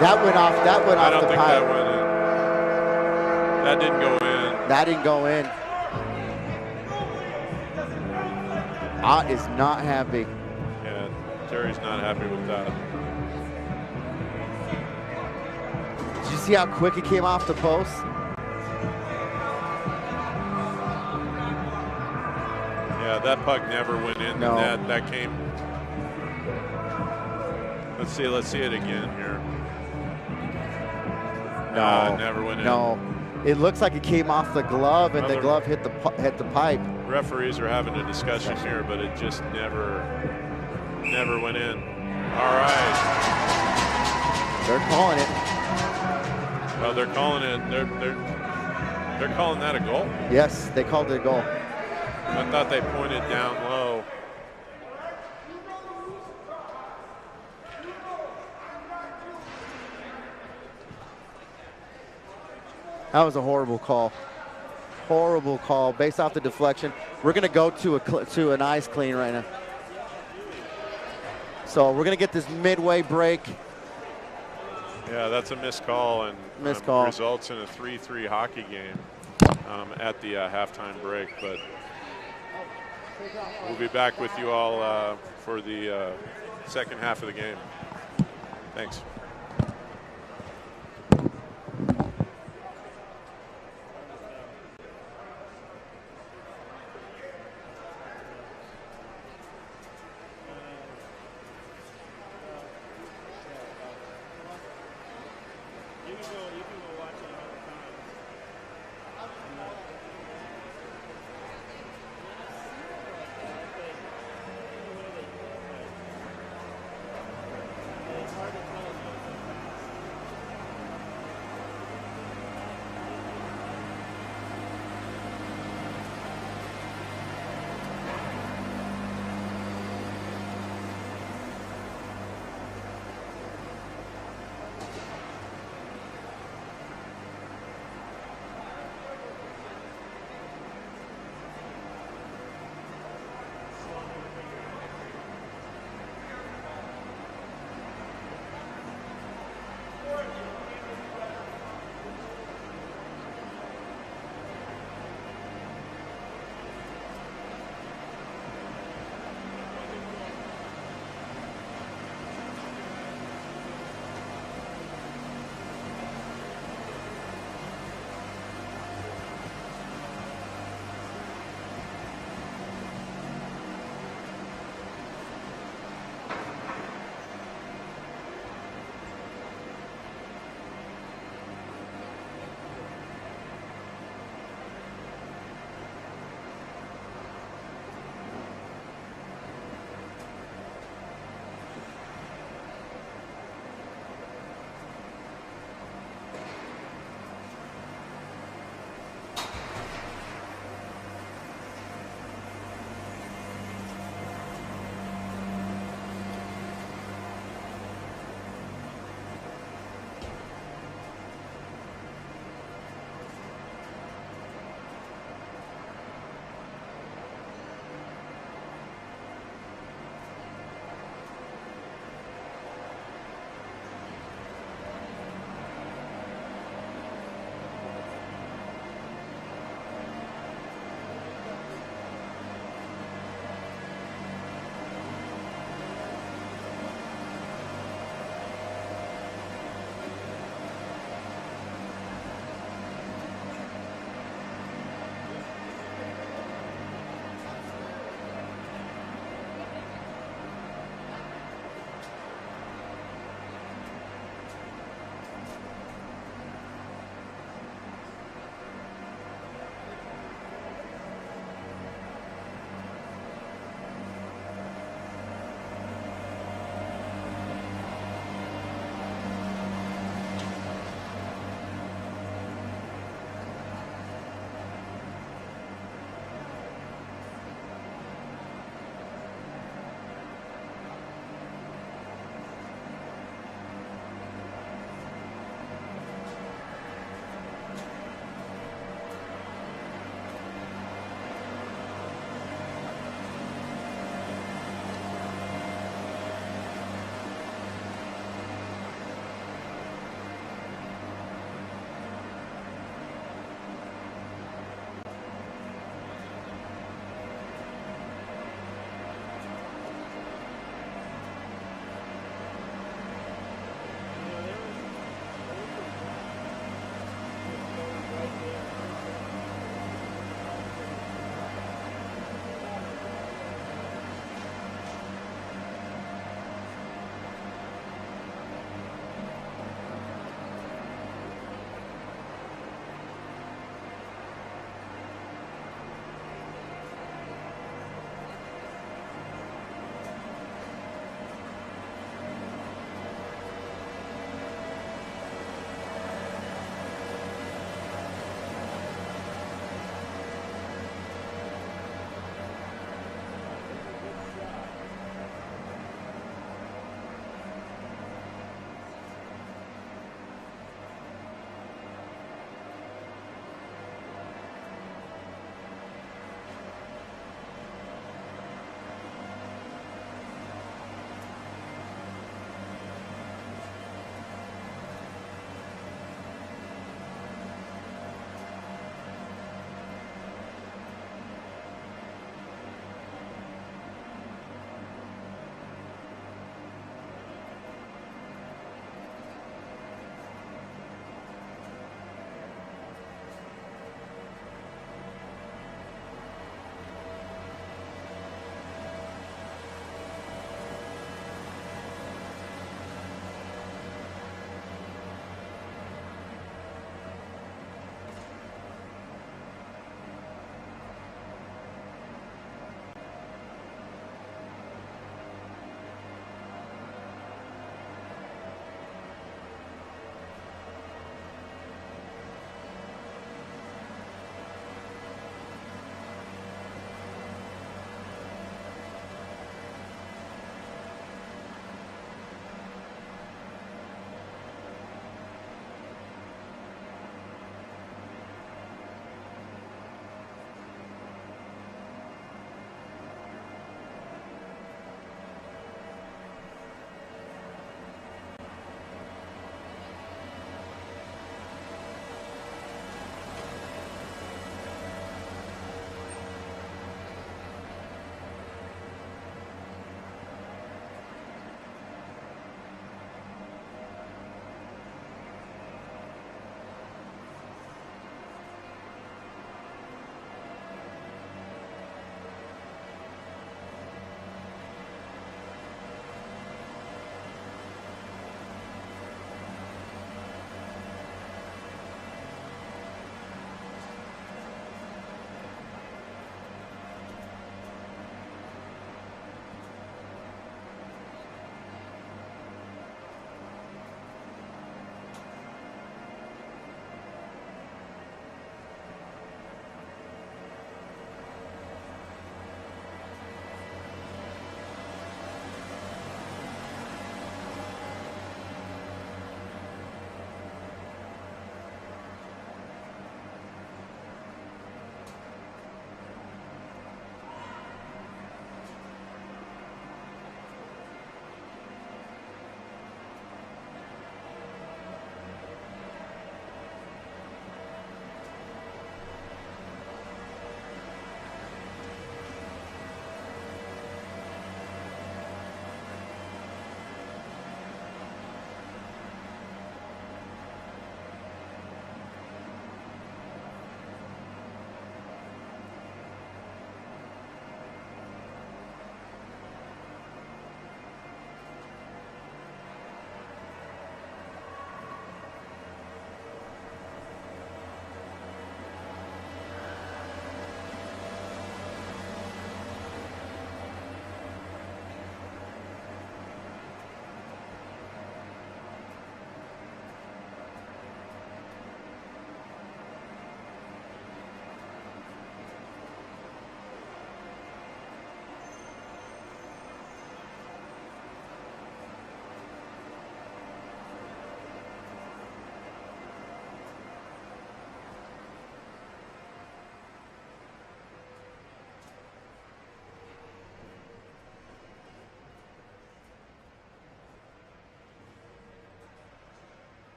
That went off the pipe. I don't think that went in. That didn't go in. That didn't go in. Ott is not happy. Yeah, Terry's not happy with that. Did you see how quick it came off the post? Yeah, that puck never went in. No. That came. Let's see it again here. No, it never went in. No, it looks like it came off the glove, and the glove hit the pipe. Referees are having a discussion here, but it just never went in. All right. They're calling it. Well, they're calling it. They're calling that a goal. Yes, they called it a goal. I thought they pointed down low. That was a horrible call. Horrible call based off the deflection. We're going to go to an ice clean right now. So we're going to get this midway break. Yeah, that's a missed call, and results in a 3-3 hockey game at the halftime break. But we'll be back with you all for the second half of the game. Thanks.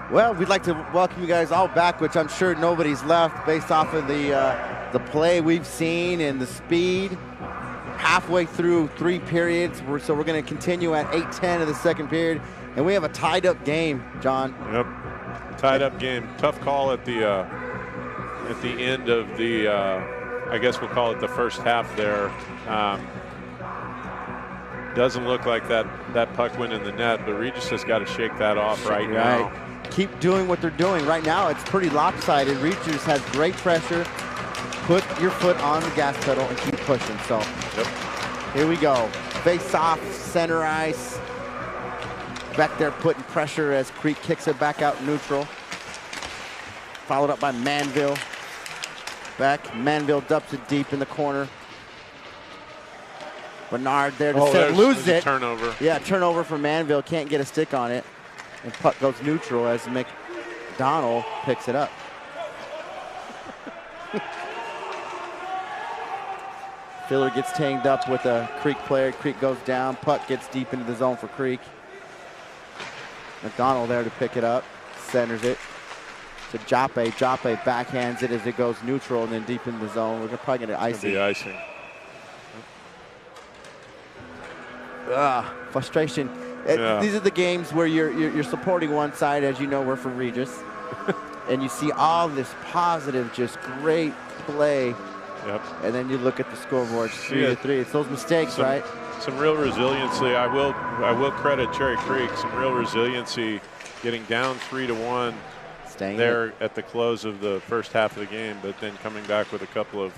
Well, we'd like to welcome you guys all back, which I'm sure nobody's left based off of the play we've seen and the speed. Halfway through 3 periods, so we're going to continue at 8:10 of the second period, and we have a tied-up game, John. Yep, tied-up game. Tough call at the end of the, I guess we'll call it the first half there. Doesn't look like that puck went in the net, but Regis has got to shake that off right now. Keep doing what they're doing. Right now, it's pretty lopsided. Regis has great pressure. Put your foot on the gas pedal and keep pushing. So, Here we go. Face off, center ice. Back there putting pressure as Creek kicks it back out neutral. Followed up by Manville. Back, Manville dumps it deep in the corner. Bernard there to lose it. Turnover. Yeah, turnover for Manville. Can't get a stick on it. And puck goes neutral as McDonald picks it up. Filler gets tanged up with a Creek player. Creek goes down. Puck gets deep into the zone for Creek. McDonald there to pick it up. Centers it to Joppe. Joppe backhands it as it goes neutral and then deep in the zone. We're probably going to ice it. Icing. Frustration. Yeah. These are the games where you're supporting one side, as you know, we're from Regis. And you see all this positive, just great play. Yep. And then you look at the scoreboard, 3-3. It's those mistakes, right? Some real resiliency. I will credit Cherry Creek. Some real resiliency, getting down 3-1 there at the close of the first half of the game, but then coming back with a couple of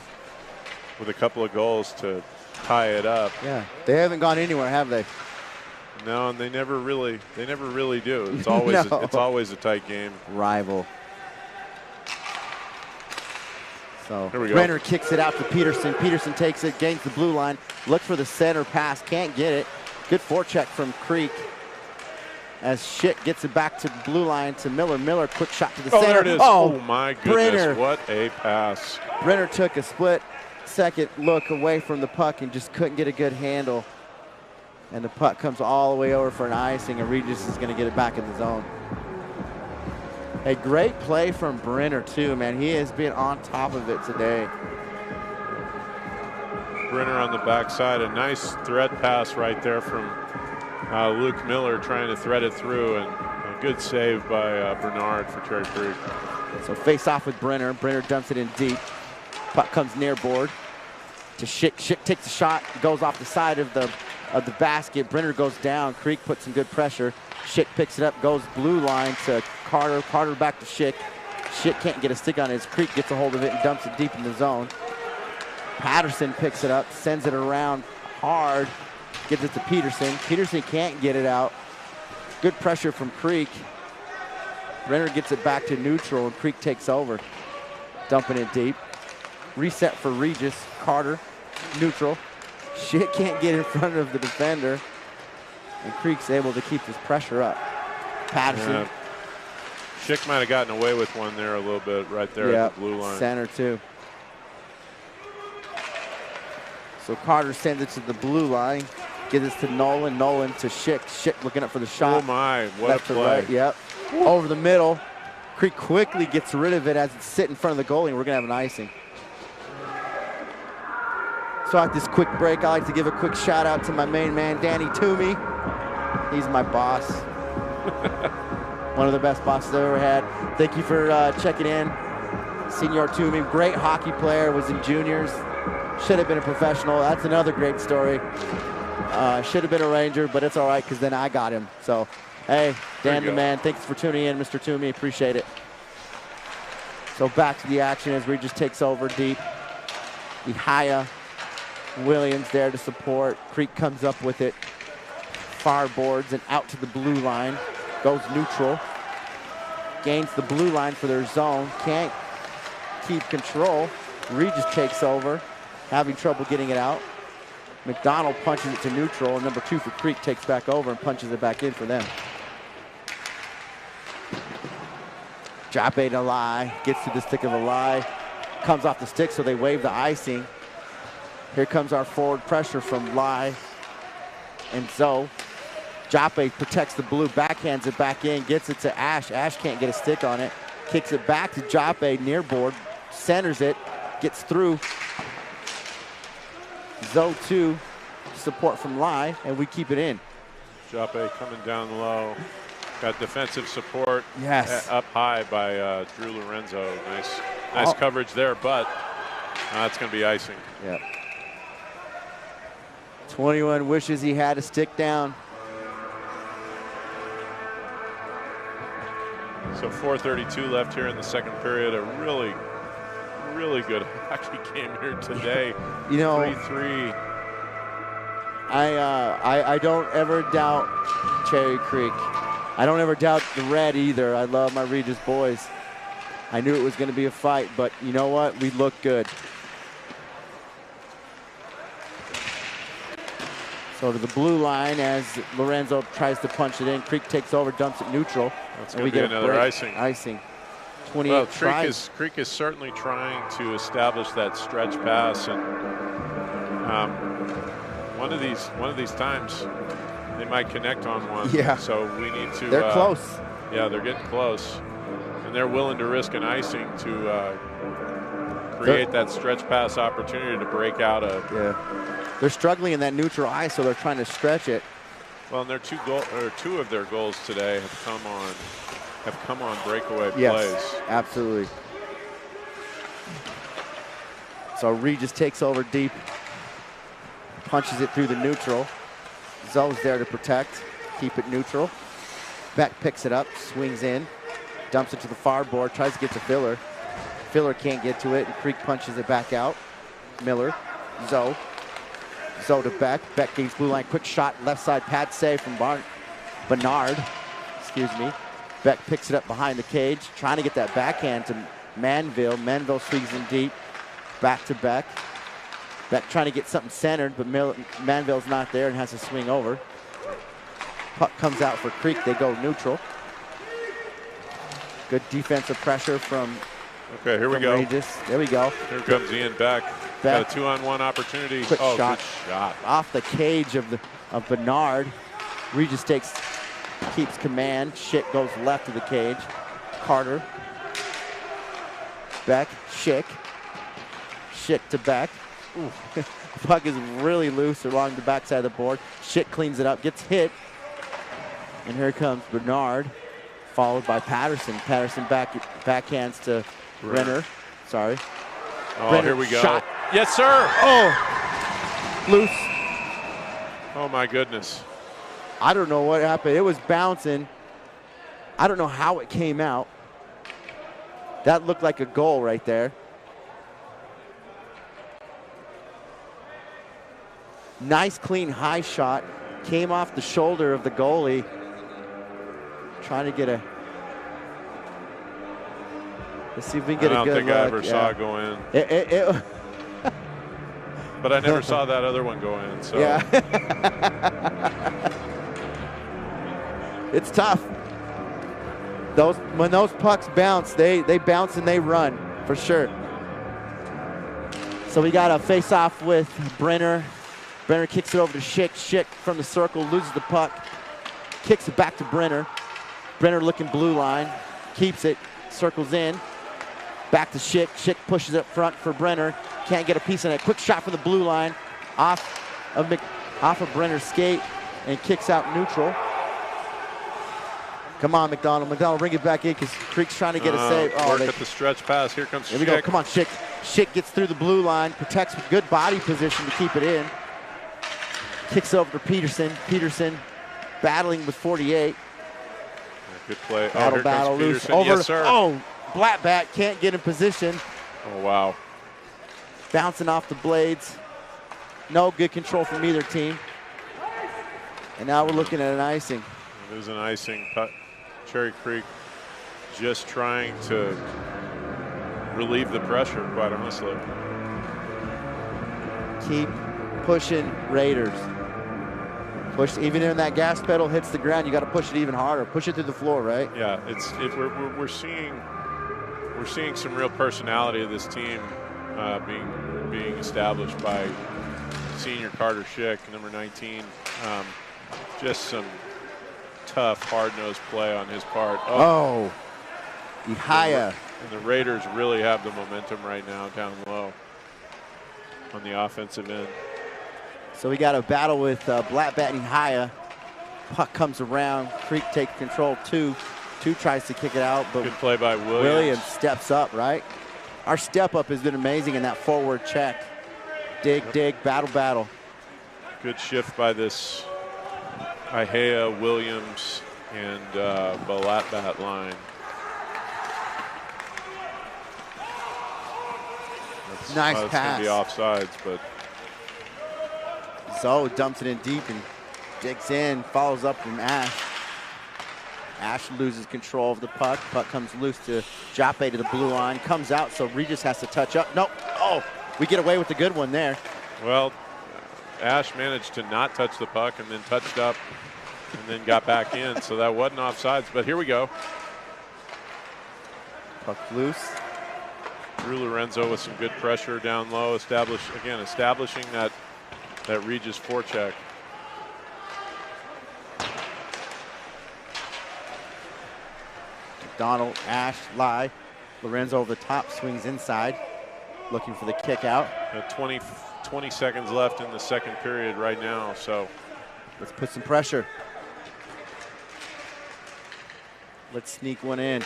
goals to tie it up. Yeah, they haven't gone anywhere, have they? No, and they never really do. It's always it's always a tight game. Rival. So here we go. Brenner kicks it out to Peterson. Peterson takes it, gains the blue line, looks for the center pass, can't get it. Good forecheck from Creek. As Schick gets it back to the blue line to Miller. Miller, quick shot to the center. There it is. Oh my goodness, Brenner. What a pass. Brenner took a split-second look away from the puck and just couldn't get a good handle. And the puck comes all the way over for an icing, and Regis is going to get it back in the zone. A great play from Brenner, too, man. He has been on top of it today. Brenner on the backside. A nice thread pass right there from Luke Miller trying to thread it through, and a good save by Bernard for Cherry Creek. So face off with Brenner. Brenner dumps it in deep. Puck comes near board to Schick. Schick takes a shot, goes off the side of the basket. Brenner goes down. Creek puts some good pressure. Schick picks it up, goes blue line to Carter. Carter back to Schick. Schick can't get a stick on it as Creek gets a hold of it and dumps it deep in the zone. Patterson picks it up, sends it around hard, gives it to Peterson. Peterson can't get it out. Good pressure from Creek. Brenner gets it back to neutral and Creek takes over, dumping it deep. Reset for Regis. Carter neutral. Schick can't get in front of the defender. And Creek's able to keep his pressure up. Patterson. Yeah. Schick might have gotten away with one there a little bit right there at the blue line. Center too. So Carter sends it to the blue line. Gives it to Nolan. Nolan to Schick. Schick looking up for the shot. Oh my, what Left a play. to right, yep. Over the middle. Creek quickly gets rid of it as it's sitting in front of the goalie, and we're going to have an icing. So at this quick break, I like to give a quick shout out to my main man, Danny Toomey. He's my boss. One of the best bosses I've ever had. Thank you for checking in. Senior Toomey, great hockey player, was in juniors. Should have been a professional. That's another great story. Should have been a Ranger, but it's all right because then I got him. So, hey, Dan the man, thanks for tuning in, Mr. Toomey. Appreciate it. So back to the action as Regis takes over deep. Ihaya, Williams there to support. Creek comes up with it. Far boards and out to the blue line. Goes neutral. Gains the blue line for their zone. Can't keep control. Regis takes over, having trouble getting it out. McDonald punches it to neutral, and number 2 for Creek takes back over and punches it back in for them. Drop to Eli, gets to the stick of Eli, comes off the stick, so they wave the icing. Here comes our forward pressure from Lai and Zoe. Joppe protects the blue, backhands it back in, gets it to Ash. Ash can't get a stick on it. Kicks it back to Joppe near board, centers it, gets through. Zoe 2, support from Lai, and we keep it in. Joppe coming down low. Got defensive support. Yes. Up high by Drew Lorenzo. Nice coverage there, but that's going to be icing. Yeah. 21 wishes he had a stick down. So 4:32 left here in the second period. A really, really good hockey game here today. You know, 3-3. I don't ever doubt Cherry Creek. I don't ever doubt the red either. I love my Regis boys. I knew it was going to be a fight, but you know what? We look good. So to the blue line as Lorenzo tries to punch it in. Creek takes over, dumps it neutral. That's going to be another icing. Icing. 28 well, tries. Creek is certainly trying to establish that stretch pass, and one of these times they might connect on one. Yeah. So we need to. They're close. Yeah, they're getting close, and they're willing to risk an icing to create that stretch pass opportunity to break out a. Yeah. They're struggling in that neutral ice, so they're trying to stretch it. Well, and two of their goals today have come on breakaway yes, plays. Absolutely. So Regis takes over deep, punches it through the neutral. Zoe's there to protect, keep it neutral. Beck picks it up, swings in, dumps it to the far board, tries to get to Filler. Filler can't get to it, and Creek punches it back out. Miller, Zoe. Zoe to Beck. Beck gains blue line. Quick shot, left side pad save from Bernard. Excuse me. Beck picks it up behind the cage, trying to get that backhand to Manville. Manville swings in deep. Back to Beck. Beck trying to get something centered, but Manville's not there and has to swing over. Puck comes out for Creek. They go neutral. Good defensive pressure from. Okay, here we go. Regis. There we go. Here comes Ian Beck. Got a 2-on-1 opportunity. Quick shot. Good shot. Off the cage of Bernard. Regis keeps command. Schick goes left of the cage. Carter. Beck. Schick. Schick to Beck. Puck is really loose along the backside of the board. Schick cleans it up, gets hit. And here comes Bernard, followed by Patterson. Patterson backhands to Renner. Sorry. Oh, Renner, here we go. Shot. Yes, sir. Oh, loose. Oh, my goodness. I don't know what happened. It was bouncing. I don't know how it came out. That looked like a goal right there. Nice, clean, high shot. Came off the shoulder of the goalie. Trying to get a. Let's see if we can get a good look. I don't think I ever saw it go in. But I never saw that other one go in. So. Yeah. It's tough. When those pucks bounce, they bounce and they run, for sure. So we got a face-off with Brenner. Brenner kicks it over to Schick. Schick from the circle loses the puck. Kicks it back to Brenner. Brenner looking blue line. Keeps it. Circles in. Back to Schick. Schick pushes it up front for Brenner. Can't get a piece on it. Quick shot from the blue line. Off of Brenner's skate and kicks out neutral. Come on, McDonald. McDonald, bring it back in because Creek's trying to get a save. Work at the stretch pass. Here comes Schick. Here we go. Come on, Schick. Schick gets through the blue line, protects with good body position to keep it in. Kicks over to Peterson. Peterson battling with 48. Good play. Battle loose. Peterson. Over. Yes, sir. Oh, Blackbat can't get in position. Oh, wow. Bouncing off the blades. No good control from either team. And now we're looking at an icing. It is an icing. Cherry Creek just trying to relieve the pressure, quite honestly. Keep pushing Raiders. Push, even when that gas pedal hits the ground, you got to push it even harder. Push it through the floor, right? Yeah, we're seeing some real personality of this team being established by senior Carter Schick, number 19. Just some tough, hard-nosed play on his part. Oh, Ihaya. And the Raiders really have the momentum right now down low on the offensive end. So we got a battle with Blackbat and Ihaya. Puck comes around. Creek takes control. Two tries to kick it out, but good play by Williams. Williams steps up, right? Our step up has been amazing in that forward check. Dig, dig, battle, battle. Good shift by this Ihaya, Williams, and Blackbat line. Nice pass. It's going to be offsides, but. Zoe dumps it in deep and digs in, follows up from Ash. Ash loses control of the puck. Puck comes loose to Jape to the blue line. Comes out, so Regis has to touch up. Nope. Oh, we get away with the good one there. Well, Ash managed to not touch the puck and then touched up and then got back in, so that wasn't offsides. But here we go. Puck loose. Drew Lorenzo with some good pressure down low, establishing that Regis forecheck. McDonald, Ash, Lai. Lorenzo over the top, swings inside, looking for the kick out. 20 seconds left in the second period right now, so. Let's put some pressure. Let's sneak one in.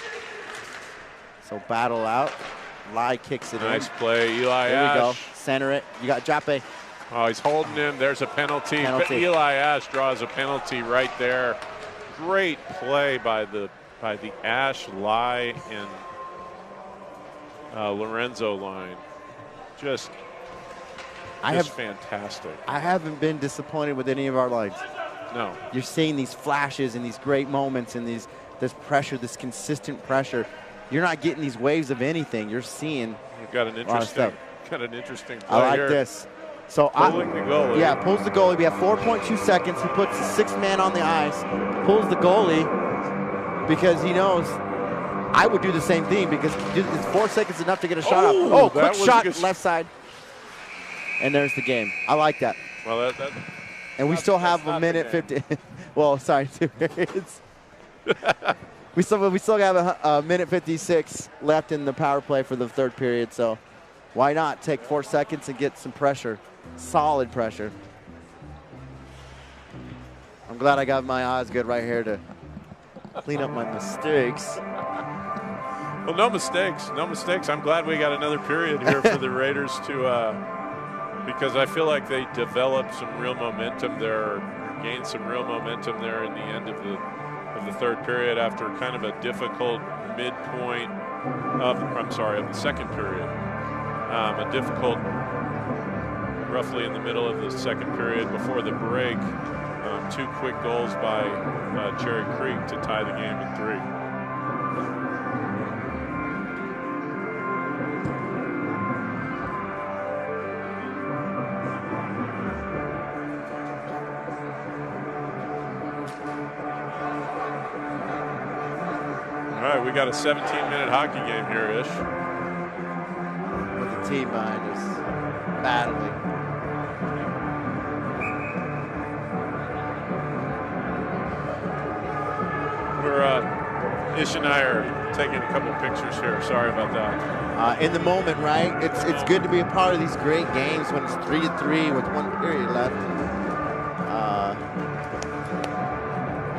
So battle out. Lai kicks it in. Nice play, Eli There Ash. we go. Center it. You got Jape. Oh, he's holding him. There's a penalty. Eli Ash draws a penalty right there. Great play by the Ash, Lai, and Lorenzo line. Just fantastic. I haven't been disappointed with any of our lines. No. You're seeing these flashes and these great moments and this pressure, this consistent pressure. You're not getting these waves of anything. You're seeing We've got an interesting play I like here. this. So pulling the goalie. Yeah, pulls the goalie. We have 4.2 seconds. He puts the sixth man on the ice, pulls the goalie because he knows I would do the same thing because it's 4 seconds enough to get a shot up. Oh, quick shot left side. And there's the game. I like that. Well, and we still have a minute 50. Well, sorry, 2 minutes. we still have a minute 56 left in the power play for the third period. So why not take 4 seconds and get some pressure, solid pressure. I'm glad I got my eyes good right here to clean up my mistakes. Well, no mistakes. I'm glad we got another period here for the Raiders to. Because I feel like they developed some real momentum there, gained some real momentum there in the end of the third period after kind of a difficult midpoint of the second period. A difficult, roughly in the middle of the second period before the break, 2 quick goals by Cherry Creek to tie the game at 3. we got a 17-minute hockey game here, Ish. With the team behind us, battling. Ish and I are taking a couple pictures here. Sorry about that. In the moment, right? It's good to be a part of these great games when it's 3-3 with 1 period left.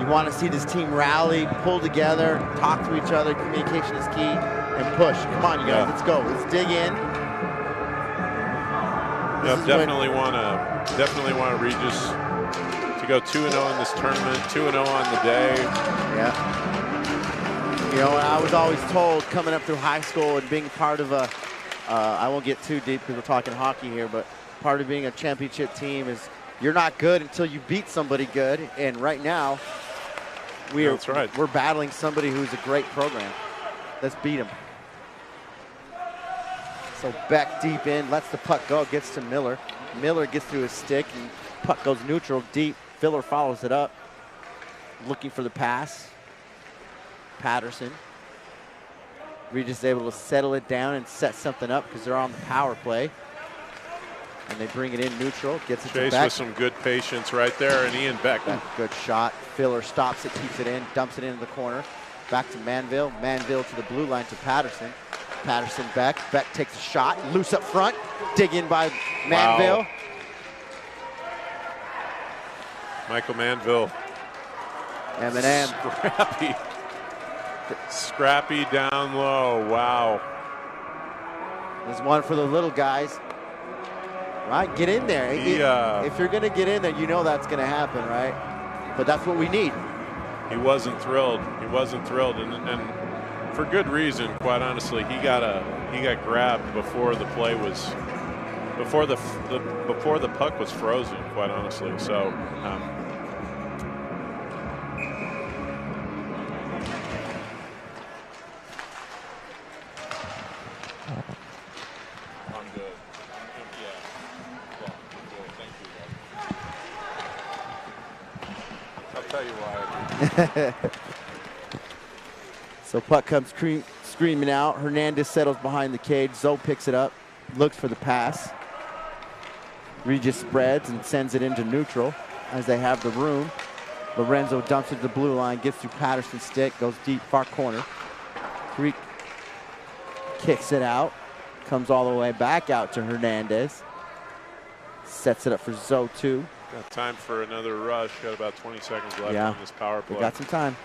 You want to see this team rally, pull together, talk to each other. Communication is key, and push. Come on, you guys, let's go. Let's dig in. Yep, definitely want Regis to go 2-0 in this tournament, 2-0 on the day. Yeah. You know, I was always told coming up through high school and being part of a, I won't get too deep because we're talking hockey here, but part of being a championship team is you're not good until you beat somebody good. And right now, we're battling somebody who's a great program. Let's beat them. So Beck deep in, lets the puck go, gets to Miller. Miller gets through his stick, and puck goes neutral deep. Filler follows it up, looking for the pass. Patterson. Regis is able to settle it down and set something up because they're on the power play. And they bring it in neutral, gets it to Beck. Chase with some good patience right there, and Ian Beck. Good shot. Filler stops it, keeps it in, dumps it into the corner. Back to Manville. Manville to the blue line to Patterson. Patterson, Beck. Beck takes a shot, loose up front. Dig in by Manville. Wow. Michael Manville. M&M. Scrappy down low. Wow. There's one for the little guys. Right, get in there. If you're going to get in there, you know that's going to happen, right? But that's what we need. He wasn't thrilled. He wasn't thrilled, and for good reason. Quite honestly, he got grabbed before the play was before the puck was frozen. Quite honestly, so. So puck comes screaming out. Hernandez settles behind the cage. Zoe picks it up, looks for the pass. Regis spreads and sends it into neutral as they have the room. Lorenzo dumps it to the blue line, gets through Patterson's stick, goes deep far corner. Creek kicks it out, comes all the way back out to Hernandez. Sets it up for Zoe too. Got time for another rush. Got about 20 seconds left on this power play. We got some time.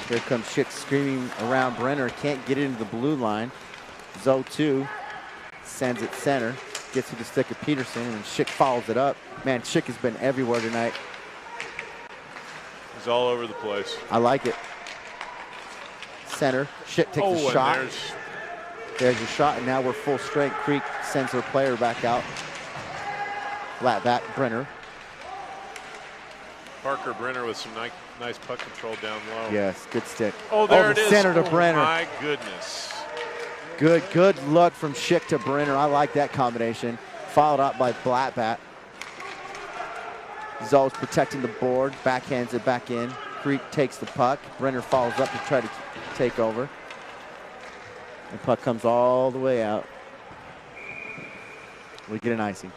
Here comes Schick screaming around Brenner. Can't get into the blue line. Zoe 2 sends it center. Gets to the stick of Peterson, and Schick follows it up. Man, Schick has been everywhere tonight. He's all over the place. I like it. Center. Schick takes a shot. There's a shot, and now we're full strength. Creek sends her player back out. Flat back, Brenner. Parker Brenner with some nice puck control down low. Yes, good stick. Oh, there it is. Center to Brenner. My goodness. Good look from Schick to Brenner. I like that combination. Followed up by Blackbat. Zoe's protecting the board, backhands it back in. Creek takes the puck. Brenner follows up to try to take over. The puck comes all the way out. We get an icing.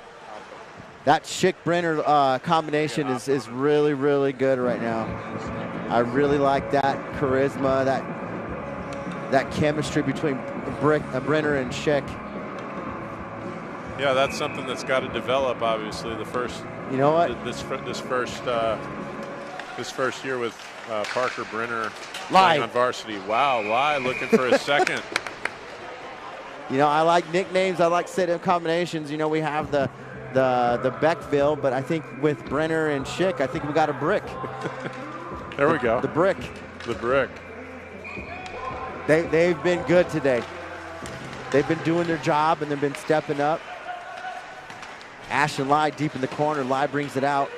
That Schick-Brenner combination is really, really good right now. I really like that charisma, that chemistry between Brenner and Schick. Yeah, that's something that's got to develop. Obviously, the first. You know what? This first year with Parker Brenner Lie on varsity. Wow, Lie looking for a second. You know, I like nicknames. I like set-up combinations. You know, we have the Beckville, but I think with Brenner and Schick, I think we got a brick. There we go. The brick. The brick. They've been good today. They've been doing their job, and they've been stepping up. Ash and Lai deep in the corner. Lai brings it out.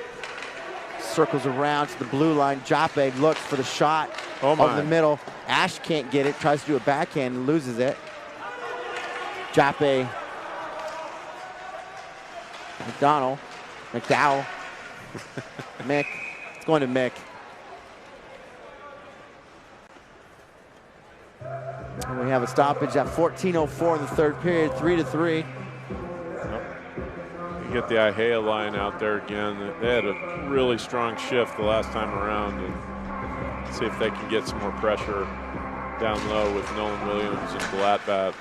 Circles around to the blue line. Jape looks for the shot over the middle. Ash can't get it. Tries to do a backhand and loses it. Jape. McDowell. Mick. It's going to Mick. We have a stoppage at 14:04 in the third period, 3-3. You get the Ihea line out there again. They had a really strong shift the last time around, and see if they can get some more pressure down low with Nolan Williams and Blatbat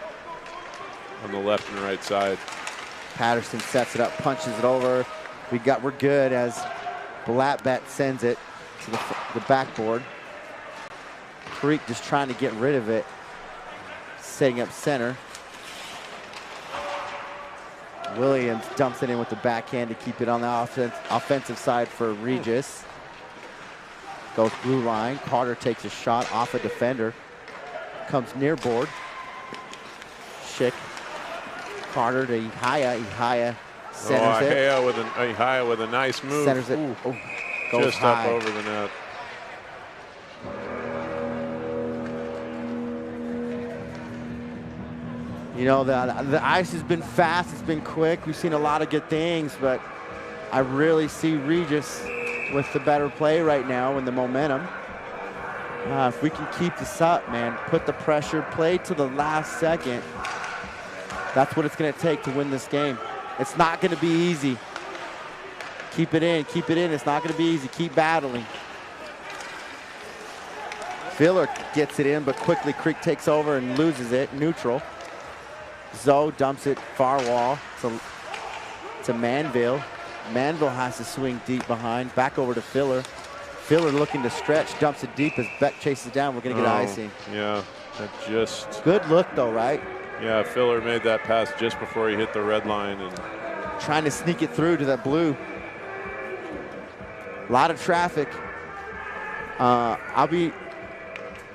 on the left and right side. Patterson sets it up, punches it over. We're good as Blatbat sends it to the backboard. Creek just trying to get rid of it, setting up center. Williams dumps it in with the backhand to keep it on the offensive side for Regis. Goes blue line. Carter takes a shot off a defender. Comes near board. Schick. Carter to Ihea. Ihea centers it. Ihea with a nice move. Centers it. Oh, goes just high. up over the net. You know, the ice has been fast, it's been quick. We've seen a lot of good things, but I really see Regis with the better play right now and the momentum. If we can keep this up, man, put the pressure, play to the last second, that's what it's going to take to win this game. It's not going to be easy. Keep it in, keep it in. It's not going to be easy. Keep battling. Filler gets it in, but quickly Creek takes over and loses it, neutral. Zoe dumps it far wall to Manville. Manville has to swing deep behind. Back over to Filler. Filler looking to stretch, dumps it deep as Beck chases down. We're going to get icing. Yeah, that just... Good look though, right? Yeah, Filler made that pass just before he hit the red line. And trying to sneak it through to that blue. A lot of traffic.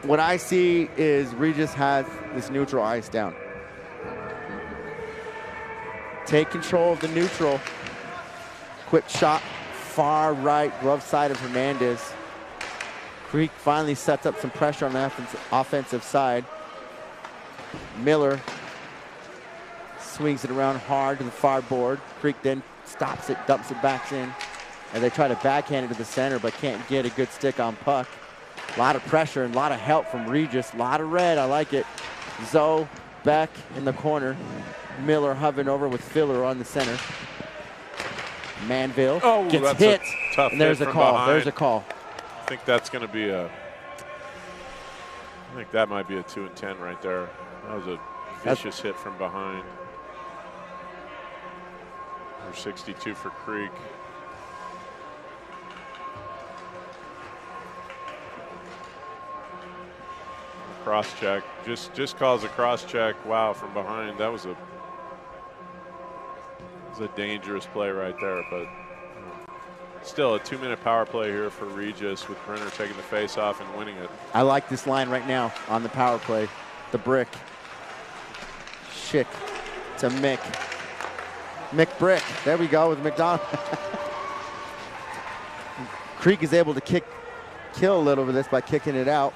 What I see is Regis has this neutral ice down. Take control of the neutral. Quick shot, far right glove side of Hernandez. Creek finally sets up some pressure on the offensive side. Miller swings it around hard to the far board. Creek then stops it, dumps it back in. And they try to backhand it to the center, but can't get a good stick on puck. A lot of pressure and a lot of help from Regis. A lot of red, I like it. Zoe, Beck in the corner. Miller hovering over with Filler on the center. Manville gets hit. Tough and there's hit a from call. behind. There's a call. I think that's going to be I think that might be a 2 and 10 right there. That was a vicious hit from behind. Number 62 for Creek. Cross check. Just calls a cross check. Wow, from behind. That was a dangerous play right there, but still a 2-minute power play here for Regis with Brenner taking the face off and winning it. I like this line right now on the power play. The brick. Schick to Mick. Mick Brick. There we go with McDonald. Creek is able to kill a little of this by kicking it out.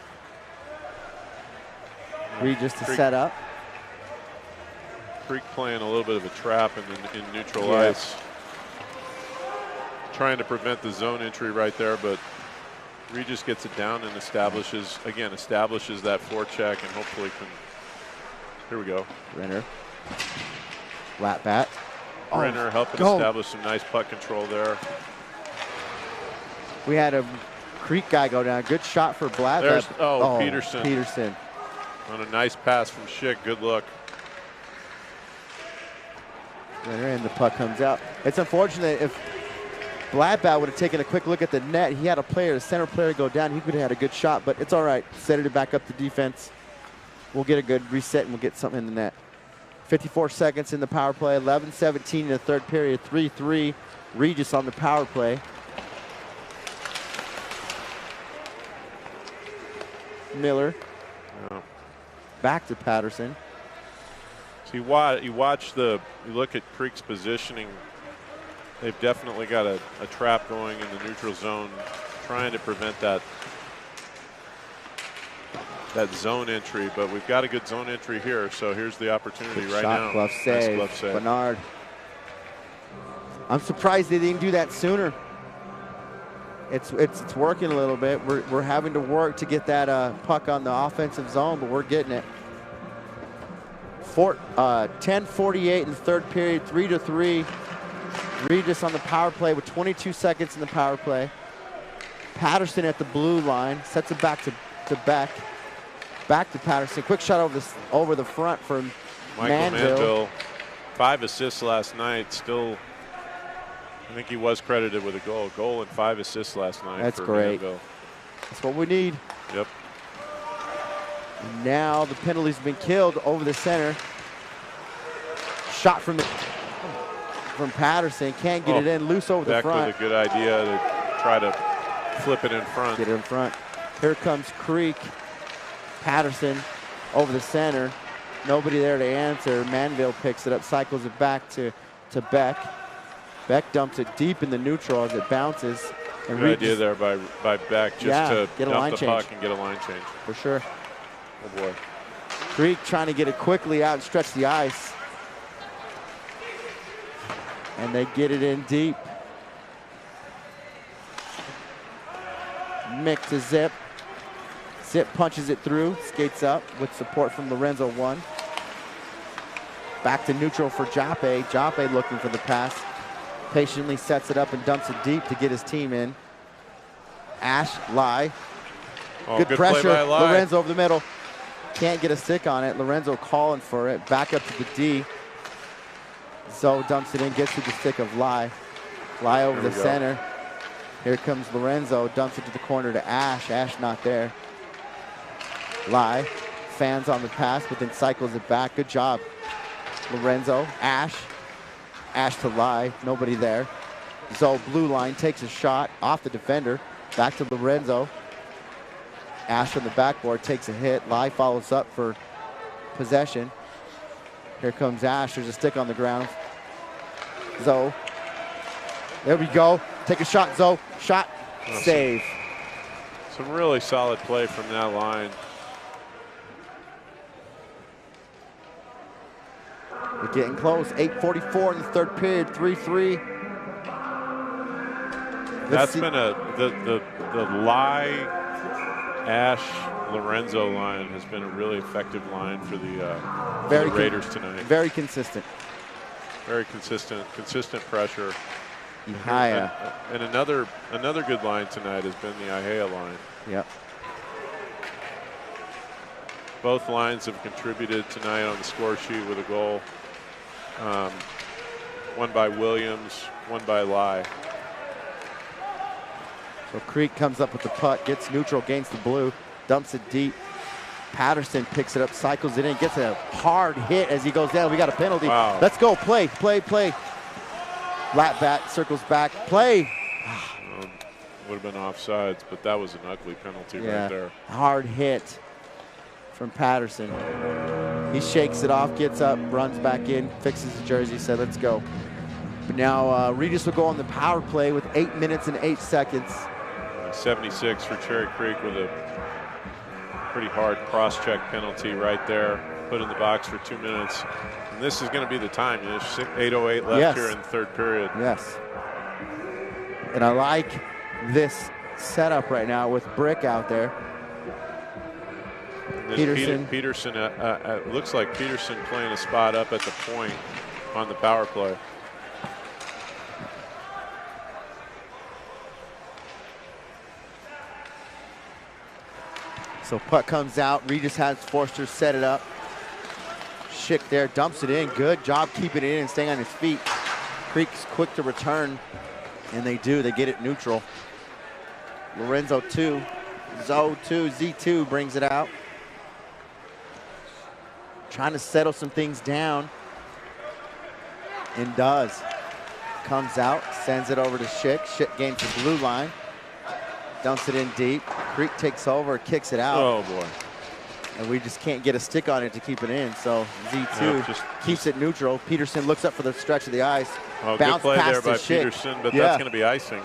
Regis to set up. Creek playing a little bit of a trap in neutral ice. Trying to prevent the zone entry right there, but Regis gets it down and establishes that forecheck and hopefully can, here we go. Brenner. Flat bat. Brenner helping establish some nice puck control there. We had a Creek guy go down. Good shot for Blatt. Peterson. Peterson. On a nice pass from Schick. Good look. And the puck comes out. It's unfortunate if Bladbat would have taken a quick look at the net. He had a center player go down. He could have had a good shot, but it's all right. Set it back up to defense. We'll get a good reset and we'll get something in the net. 54 seconds in the power play. 11-17 in the third period. 3-3 Regis on the power play. Miller. Yeah. Back to Patterson. So you look at Creek's positioning. They've definitely got a trap going in the neutral zone, trying to prevent that zone entry, but we've got a good zone entry here, so here's the opportunity right now. Glove save. Nice glove save. Bernard. I'm surprised they didn't do that sooner. It's working a little bit. We're having to work to get that puck on the offensive zone, but we're getting it. 10:48 in the third period, 3-3. Regis on the power play with 22 seconds in the power play. Patterson at the blue line, sets it back to Beck. Back to Patterson, quick shot over the front for Michael Manville. 5 assists last night, still, I think he was credited with a goal and 5 assists last night. That's for great. Manville. That's what we need. Yep. And now the penalty's been killed over the center. Shot from Patterson, can't get it in, loose over the front. Beck with a good idea to try to flip it in front. Get it in front. Here comes Creek. Patterson over the center. Nobody there to answer. Manville picks it up, cycles it back to Beck. Beck dumps it deep in the neutral as it bounces. And good idea there by Beck just to get a dump line the change. puck and get a line change. For sure. Oh boy. Creek trying to get it quickly out and stretch the ice. And they get it in deep. Mick to Zip. Zip punches it through, skates up with support from Lorenzo 1. Back to neutral for Joppe. Joppe looking for the pass. Patiently sets it up and dumps it deep to get his team in. Ash, Lai. Good pressure. Play by Lai. Lorenzo over the middle. Can't get a stick on it. Lorenzo calling for it. Back up to the D. Zoe dumps it in, gets to the stick of Lai. Lai over the center. Here comes Lorenzo, dumps it to the corner to Ash. Ash not there. Lai fans on the pass, but then cycles it back. Good job, Lorenzo. Ash to Lai, nobody there. Zoe blue line takes a shot off the defender. Back to Lorenzo. Ash on the backboard takes a hit. Lai follows up for possession. Here comes Ash. There's a stick on the ground. Zoe. There we go. Take a shot, Zoe. Shot. Save. Some really solid play from that line. We're getting close. 8:44 in the third period. 3-3. That's been the Lai, Ash, Lorenzo line has been a really effective line for the Raiders tonight. Very consistent. Very consistent pressure. Ihaya. And another good line tonight has been the Ihaya line. Yep. Both lines have contributed tonight on the score sheet with a goal. One by Williams, one by Lai. So Creek comes up with the puck, gets neutral, gains the blue, dumps it deep. Patterson picks it up, cycles it in, gets a hard hit as he goes down. We got a penalty. Wow. Let's go, play. Lap bat, circles back, play. Would have been offsides, but that was an ugly penalty right there. Hard hit from Patterson. He shakes it off, gets up, runs back in, fixes the jersey, said, let's go. But now Regis will go on the power play with 8 minutes and 8 seconds. 76 for Cherry Creek with a pretty hard cross-check penalty right there. Put in the box for 2 minutes. And this is going to be the time. You know, 8:08 left here in the third period. Yes. And I like this setup right now with Brick out there. Peterson looks like Peterson playing a spot up at the point on the power play. So puck comes out. Regis has Forster set it up. Schick there, dumps it in. Good job keeping it in and staying on his feet. Creek's quick to return, and they do. They get it neutral. Lorenzo 2, Zoe 2, Z2 brings it out. Trying to settle some things down, and does. Comes out, sends it over to Schick. Schick gains the blue line. Dumps it in deep. Creek takes over, kicks it out. Oh, boy. And we just can't get a stick on it to keep it in. So Z2 keeps it neutral. Peterson looks up for the stretch of the ice. Oh, Bounce good play past there by Schick. Peterson, but that's going to be icing.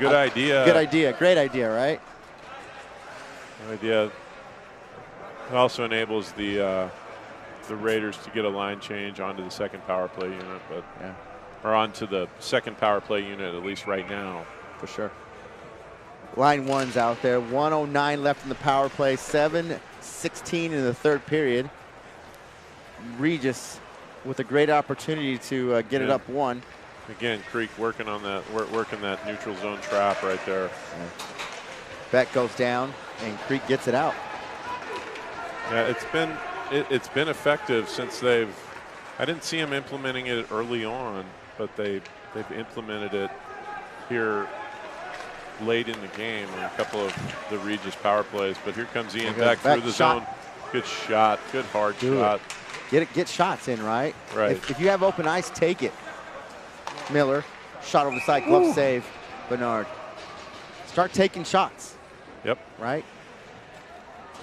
Good idea. Good idea. Great idea, right? Good idea. It also enables the Raiders to get a line change onto the second power play unit, or onto the second power play unit, at least right now. For sure. Line one's out there. 1:09 left in the power play. 7:16 in the third period. Regis with a great opportunity to get it up one. Again, Creek working on that, working that neutral zone trap right there. Beck goes down, and Creek gets it out. Yeah, it's been effective since they've. I didn't see them implementing it early on, but they've implemented it here late in the game on a couple of the Regis power plays. But here comes Ian Beck through the zone. Good shot, good hard shot. Get shots in, right? Right. If you have open ice, take it. Miller, shot over the side, glove save. Bernard. Start taking shots. Yep. Right?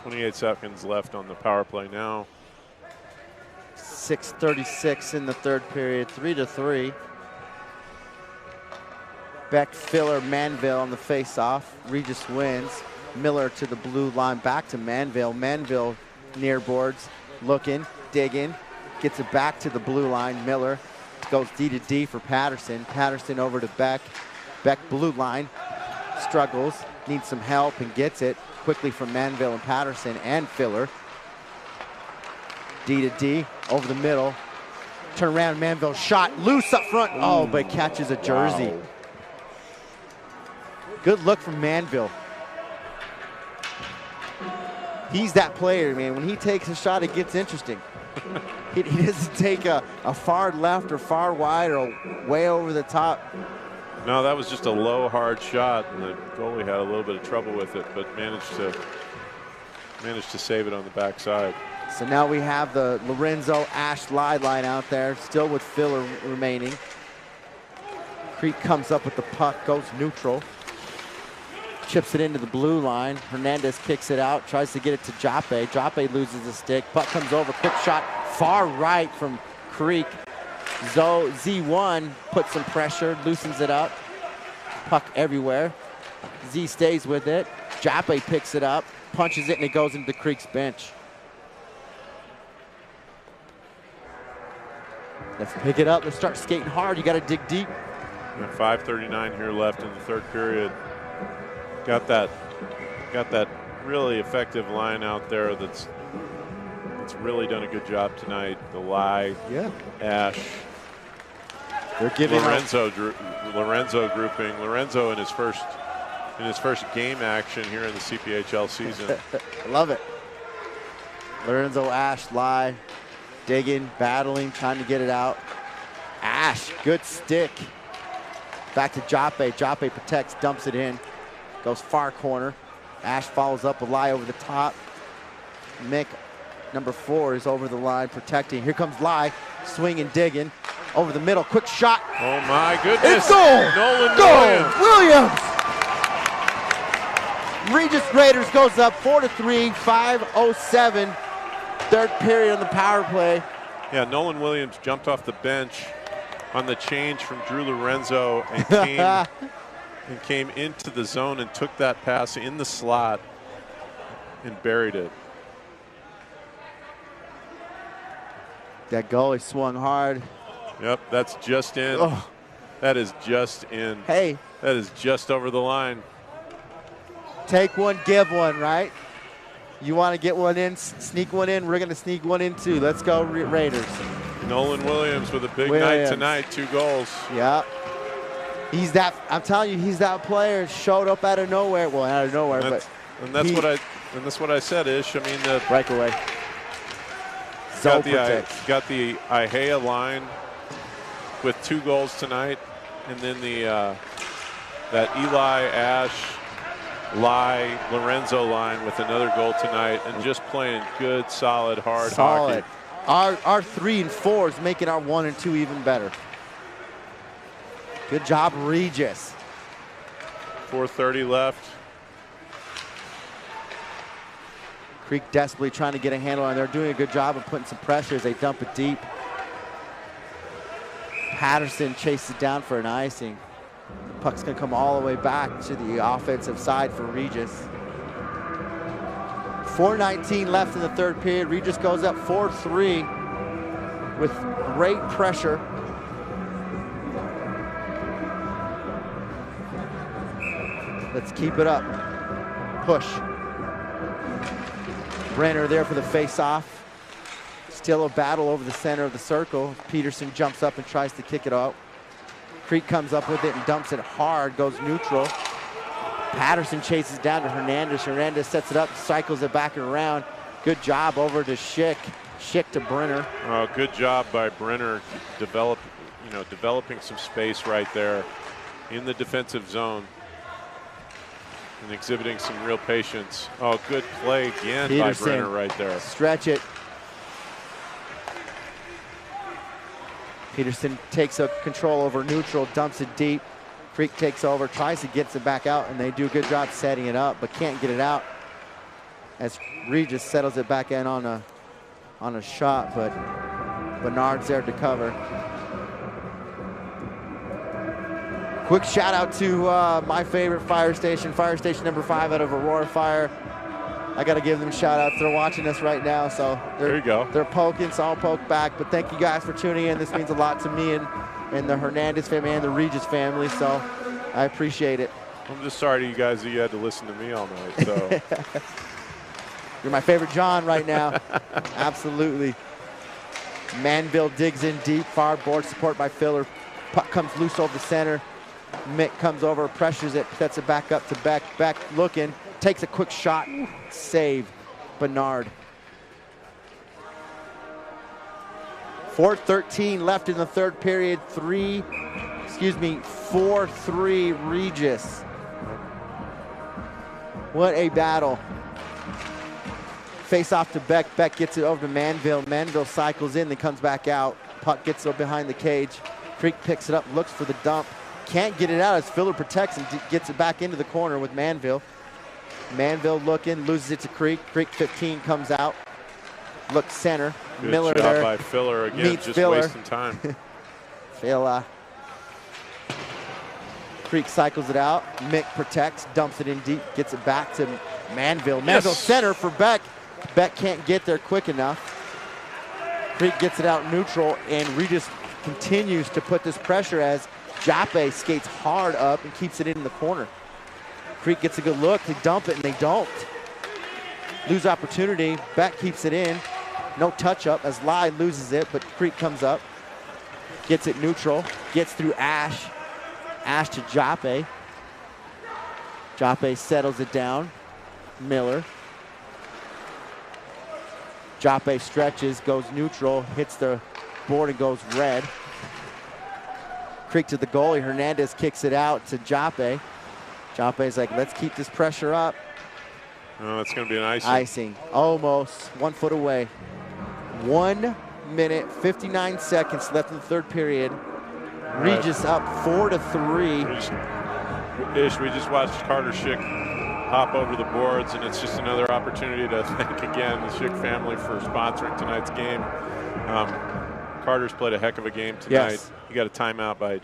28 seconds left on the power play now. 6:36 in the third period, 3-3. Beck, Filler, Manville on the face-off. Regis wins. Miller to the blue line, back to Manville. Manville near boards, looking, digging, gets it back to the blue line. Miller goes D to D for Patterson. Patterson over to Beck. Beck blue line, struggles, needs some help and gets it quickly from Manville and Patterson and Filler. D to D over the middle. Turn around, Manville shot, loose up front. Oh, but catches a jersey. Wow. Good look from Manville. He's that player, man. When he takes a shot, it gets interesting. He doesn't take a far left or far wide or way over the top. No, that was just a low, hard shot, and the goalie had a little bit of trouble with it, but managed to save it on the backside. So now we have the Lorenzo Ash Lye line out there, still with Filler remaining. Creek comes up with the puck, goes neutral. Chips it into the blue line. Hernandez kicks it out, tries to get it to Joppe. Joppe loses the stick. Puck comes over, quick shot, far right from Creek. Z1 puts some pressure, loosens it up. Puck everywhere. Z stays with it. Joppe picks it up, punches it, and it goes into the Creek's bench. Let's pick it up. Let's start skating hard. You got to dig deep. 5:39 here left in the third period. Got that really effective line out there that's really done a good job tonight. The Lye, Ash. They're giving Lorenzo grouping. Lorenzo in his first game action here in the CPHL season. I love it. Lorenzo Ash, Lye, digging, battling, trying to get it out. Ash, good stick. Back to Joppe. Joppe protects, dumps it in. Goes far corner. Ash follows up with Lye over the top. Mick, number 4, is over the line protecting. Here comes Lye, swinging, digging. Over the middle, quick shot. Oh my goodness. It's goal! Nolan Williams! Regis Raiders goes up 4-3, 5:07. Third period on the power play. Yeah, Nolan Williams jumped off the bench on the change from Drew Lorenzo and came into the zone and took that pass in the slot and buried it. That goalie swung hard. Yep, that's just in. Oh. That is just in. Hey. That is just over the line. Take one, give one, right? You want to get one in, sneak one in, we're going to sneak one in too. Let's go Raiders. Nolan Williams with a big night tonight, 2 goals. Yeah. He's that, I'm telling you, he's that player. Showed up out of nowhere. Well, out of nowhere, and that's what I said, Ish. I mean, the breakaway. Got the Ihea line with 2 goals tonight, and then that Eli Ash, Lye, Lorenzo line with another goal tonight, and just playing good, solid hockey. Our 3 and 4 is making our 1 and 2 even better. Good job, Regis. 4:30 left. Creek desperately trying to get a handle on it. They're doing a good job of putting some pressure as they dump it deep. Patterson chases it down for an icing. Puck's gonna come all the way back to the offensive side for Regis. 4:19 left in the third period. Regis goes up 4-3 with great pressure. Let's keep it up. Push. Brenner there for the face-off. Still a battle over the center of the circle. Peterson jumps up and tries to kick it out. Creek comes up with it and dumps it hard, goes neutral. Patterson chases down to Hernandez. Hernandez sets it up, cycles it back and around. Good job over to Schick. Schick to Brenner. Oh, good job by Brenner, developing some space right there in the defensive zone and exhibiting some real patience. Oh, good play again Peterson, by Brenner right there. Stretch it. Peterson takes a control over neutral, dumps it deep. Creek takes over, tries to get it back out, and they do a good job setting it up, but can't get it out as Regis settles it back in on a shot, but Bernard's there to cover. Quick shout out to my favorite fire station number 5 out of Aurora Fire. I got to give them a shout out. They're watching us right now, so there you go. They're poking, so I'll poke back. But thank you guys for tuning in. This means a lot to me and the Hernandez family and the Regis family, so I appreciate it. I'm just sorry to you guys that you had to listen to me all night. So you're my favorite John right now. Absolutely. Manville digs in deep, far board support by Filler. Puck comes loose over the center. Mick comes over, pressures it, sets it back up to Beck. Beck looking, takes a quick shot, save. Bernard. 4:13 left in the third period. 4-3 Regis. What a battle. Face off to Beck. Beck gets it over to Manville. Manville cycles in, then comes back out. Puck gets it behind the cage. Creek picks it up, looks for the dump. Can't get it out as Filler protects and gets it back into the corner with Manville. Manville looking, loses it to Creek. Creek 15 comes out. Looks center. Good Miller job there. by Filler again, Meets just Filler. wasting time. Creek cycles it out. Mick protects, dumps it in deep, gets it back to Manville. Manville center for Beck. Beck can't get there quick enough. Creek gets it out neutral, and Regis continues to put this pressure as Jappe skates hard up and keeps it in the corner. Creek gets a good look, they dump it and they don't. Lose opportunity, Beck keeps it in. No touch up as Lai loses it, but Creek comes up. Gets it neutral, gets through Ash. Ash to Jappe. Jappe settles it down. Miller. Jappe stretches, goes neutral, hits the board and goes red. Creek to the goalie. Hernandez kicks it out to Jappe. Jappe's like, let's keep this pressure up. Oh, it's going to be an icing. Icing. Almost 1 foot away. 1 minute, 59 seconds left in the third period. Regis up 4-3. We just watched Carter Schick hop over the boards, and it's just another opportunity to thank again the Schick family for sponsoring tonight's game. Carter's played a heck of a game tonight. Yes. He got a timeout by,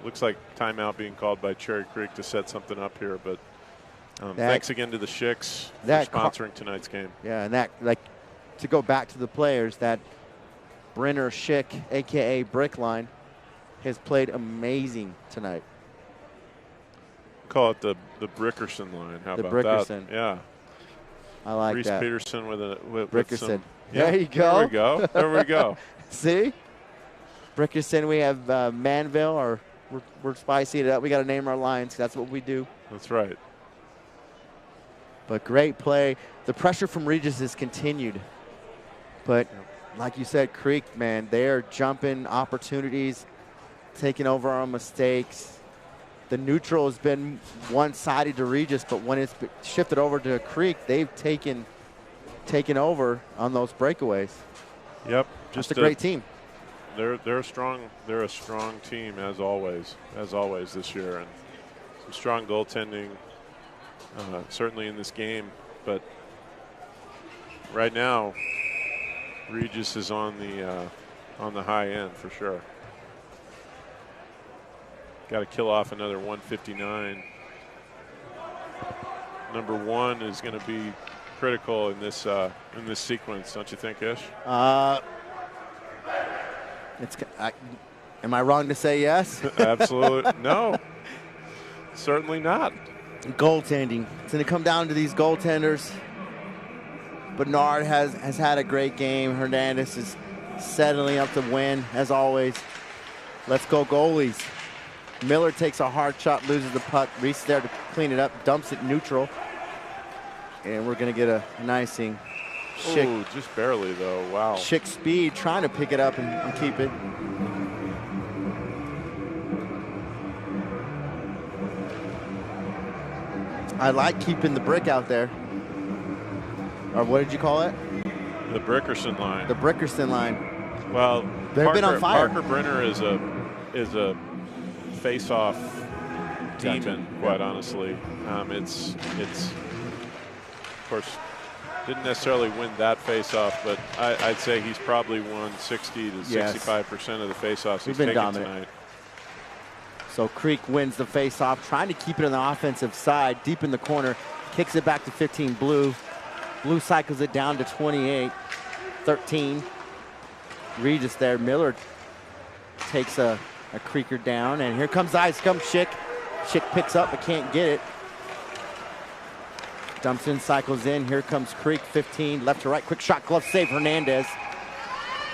looks like timeout being called by Cherry Creek to set something up here, but thanks again to the Schicks for sponsoring tonight's game. Yeah, and that, like, to go back to the players, that Brenner Schick, AKA Brickline, has played amazing tonight. Call it the Brickerson line. How about Brickerson. that? Yeah. I like Reese that. Peterson with Brickerson. some, there you go. There we go. There we go. See? Brickerson, we have Manville, or we're spicy it up. We got to name our lines. That's what we do. That's right. But great play. The pressure from Regis has continued. But like you said, Creek, man, they're jumping opportunities, taking over on mistakes. The neutral has been one-sided to Regis, but when it's shifted over to Creek, they've taken over on those breakaways. Yep. Just a great team. They're a strong team as always this year, and some strong goaltending certainly in this game. But right now, Regis is on the high end for sure. Got to kill off another 159. Number 1 is going to be critical in this sequence, don't you think, Ish? Am I wrong to say yes? Absolutely. No, certainly not. Goaltending. It's going to come down to these goaltenders. Bernard has had a great game. Hernandez is settling up to win, as always. Let's go goalies. Miller takes a hard shot, loses the puck. Reese there to clean it up, dumps it neutral. And we're going to get a nicing. Ooh, just barely, though. Wow. Schick speed, trying to pick it up and keep it. I like keeping the brick out there. Or what did you call it? The Brickerson line. The Brickerson line. Well, they've been on fire. Parker Brenner is a face-off demon, quite honestly. It's of course didn't necessarily win that face-off, but I'd say he's probably won 60 to 65% of the face-offs he's taken tonight. So Creek wins the face-off, trying to keep it on the offensive side, deep in the corner, kicks it back to 15 Blue. Blue cycles it down to 28, 13. Regis there. Miller takes a Creeker down, and here comes ice. Comes Schick. Schick picks up but can't get it. Dumps in, cycles in. Here comes Creek, 15, left to right. Quick shot, glove save, Hernandez.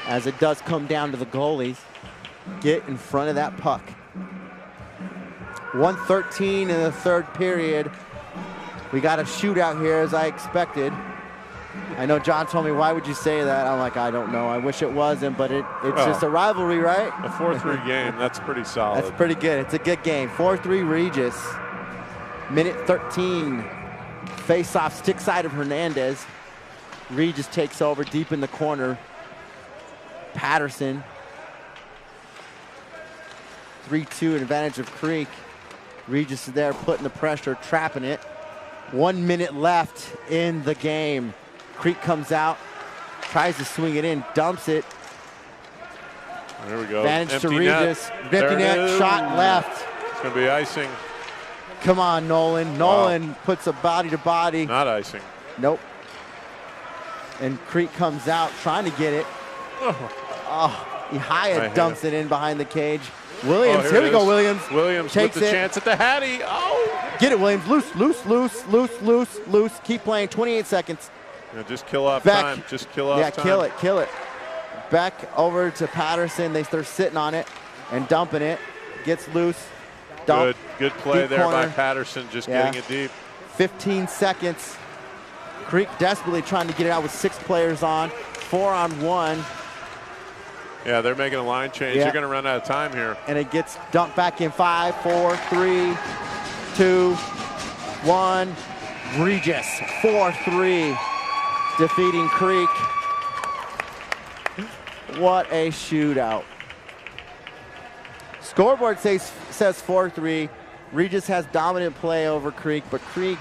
As it does come down to the goalies. Get in front of that puck. 1:13 in the third period. We got a shootout here, as I expected. I know John told me, why would you say that? I'm like, I don't know. I wish it wasn't, but it's just a rivalry, right? A 4-3 game, that's pretty solid. That's pretty good. It's a good game. 4-3 Regis. Minute 13. Face-off, stick side of Hernandez. Regis takes over deep in the corner. Patterson. 3-2 advantage of Creek. Regis is there putting the pressure, trapping it. 1 minute left in the game. Creek comes out, tries to swing it in, dumps it. There we go. Advantage to Regis. Empty net, shot left. It's going to be icing. Come on, Nolan. Nolan puts a body to body. Not icing. Nope. And Creek comes out trying to get it. Ihaya dumps it in behind the cage. Williams, here we go, Williams. Williams takes with the chance at the Hattie. Oh! Get it, Williams. Loose, loose, loose, loose, loose, loose. Keep playing, 28 seconds. Yeah, just kill off time. Just kill off time. Yeah, kill it. Back over to Patterson. They're sitting on it and dumping it. Gets loose. Dump. Good play there by Patterson, just getting it deep. 15 seconds. Creek desperately trying to get it out with 6 players on. 4-on-1. Yeah, they're making a line change. They're going to run out of time here. And it gets dumped back in 5, 4, 3, 2, 1. Regis, 4-3, defeating Creek. What a shootout. Scoreboard says 4-3. Regis has dominant play over Creek, but Creek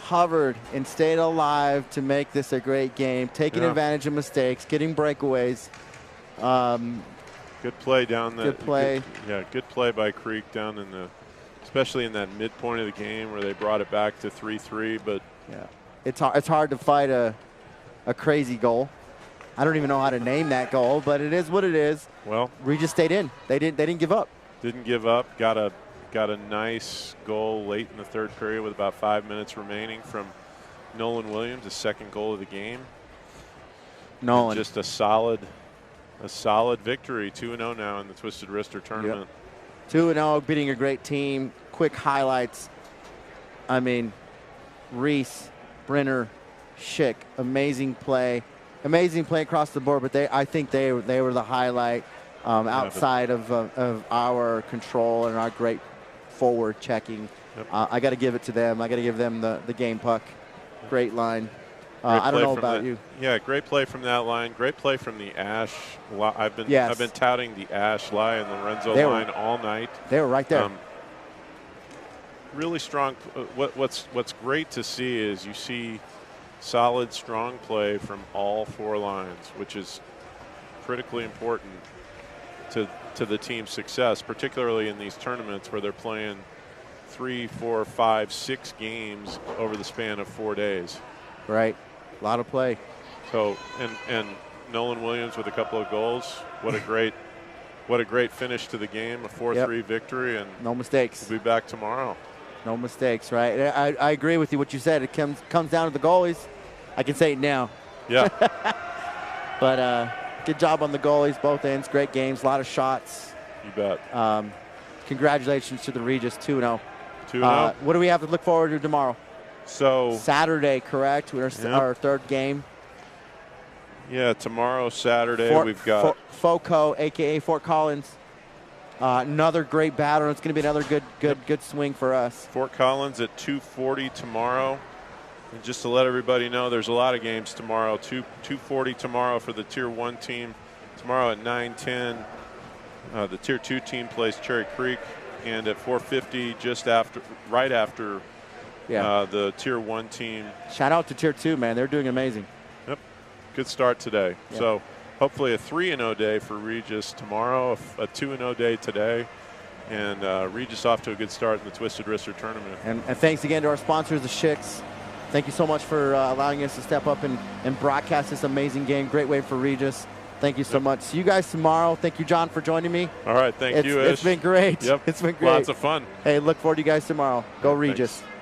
hovered and stayed alive to make this a great game, taking advantage of mistakes, getting breakaways. Good play down there. Good play. Good play by Creek down in the, especially in that midpoint of the game where they brought it back to 3-3. But it's hard to fight a crazy goal. I don't even know how to name that goal, but it is what it is. Well, Regis stayed in. They didn't give up. Didn't give up. Got a nice goal late in the third period with about 5 minutes remaining from Nolan Williams, the second goal of the game. Nolan. And just a solid victory, 2-0 now in the Twisted Wrister tournament. 2-0, beating a great team. Quick highlights. I mean, Reese, Brenner, Schick, amazing play. Amazing play across the board, but I think they were the highlight outside of our control and our great forward checking. I got to give it to them. I got to give them the game puck. Great line. I don't know about you. Yeah, great play from that line. Great play from the Ash. I've been touting the Ash line and Lorenzo line all night. They were right there. Really strong. What's great to see is you see solid, strong play from all 4 lines, which is critically important to the team's success, particularly in these tournaments where they're playing 3, 4, 5, 6 games over the span of 4 days. Right. A lot of play. So and Nolan Williams with a couple of goals. What a great finish to the game. A 4-3 victory, and no mistakes. We'll be back tomorrow. No mistakes, right? I agree with you what you said. It comes down to the goalies. I can say it now. Yeah. But good job on the goalies, both ends. Great games, a lot of shots. You bet. Congratulations to the Regis, 2-0. 2-0. What do we have to look forward to tomorrow? So Saturday, correct? Our third game. Yeah, tomorrow, Saturday, we've got FOCO, a.k.a. Fort Collins. Another great battle. It's going to be another good swing for us. Fort Collins at 2:40 tomorrow. And just to let everybody know, there's a lot of games tomorrow. 2:40 tomorrow for the Tier 1 team. Tomorrow at 9:10, the Tier 2 team plays Cherry Creek. And at 4:50, right after the Tier 1 team. Shout out to Tier 2, man. They're doing amazing. Yep. Good start today. Yep. So hopefully a 3-0 day for Regis tomorrow, a 2-0 day today. And Regis off to a good start in the Twisted Wrister tournament. And thanks again to our sponsors, the Schicks. Thank you so much for allowing us to step up and broadcast this amazing game. Great way for Regis. Thank you so much. See you guys tomorrow. Thank you, John, for joining me. All right. Thank you, Ish. It's been great. Yep. It's been great. Lots of fun. Hey, look forward to you guys tomorrow. Go Regis. Thanks.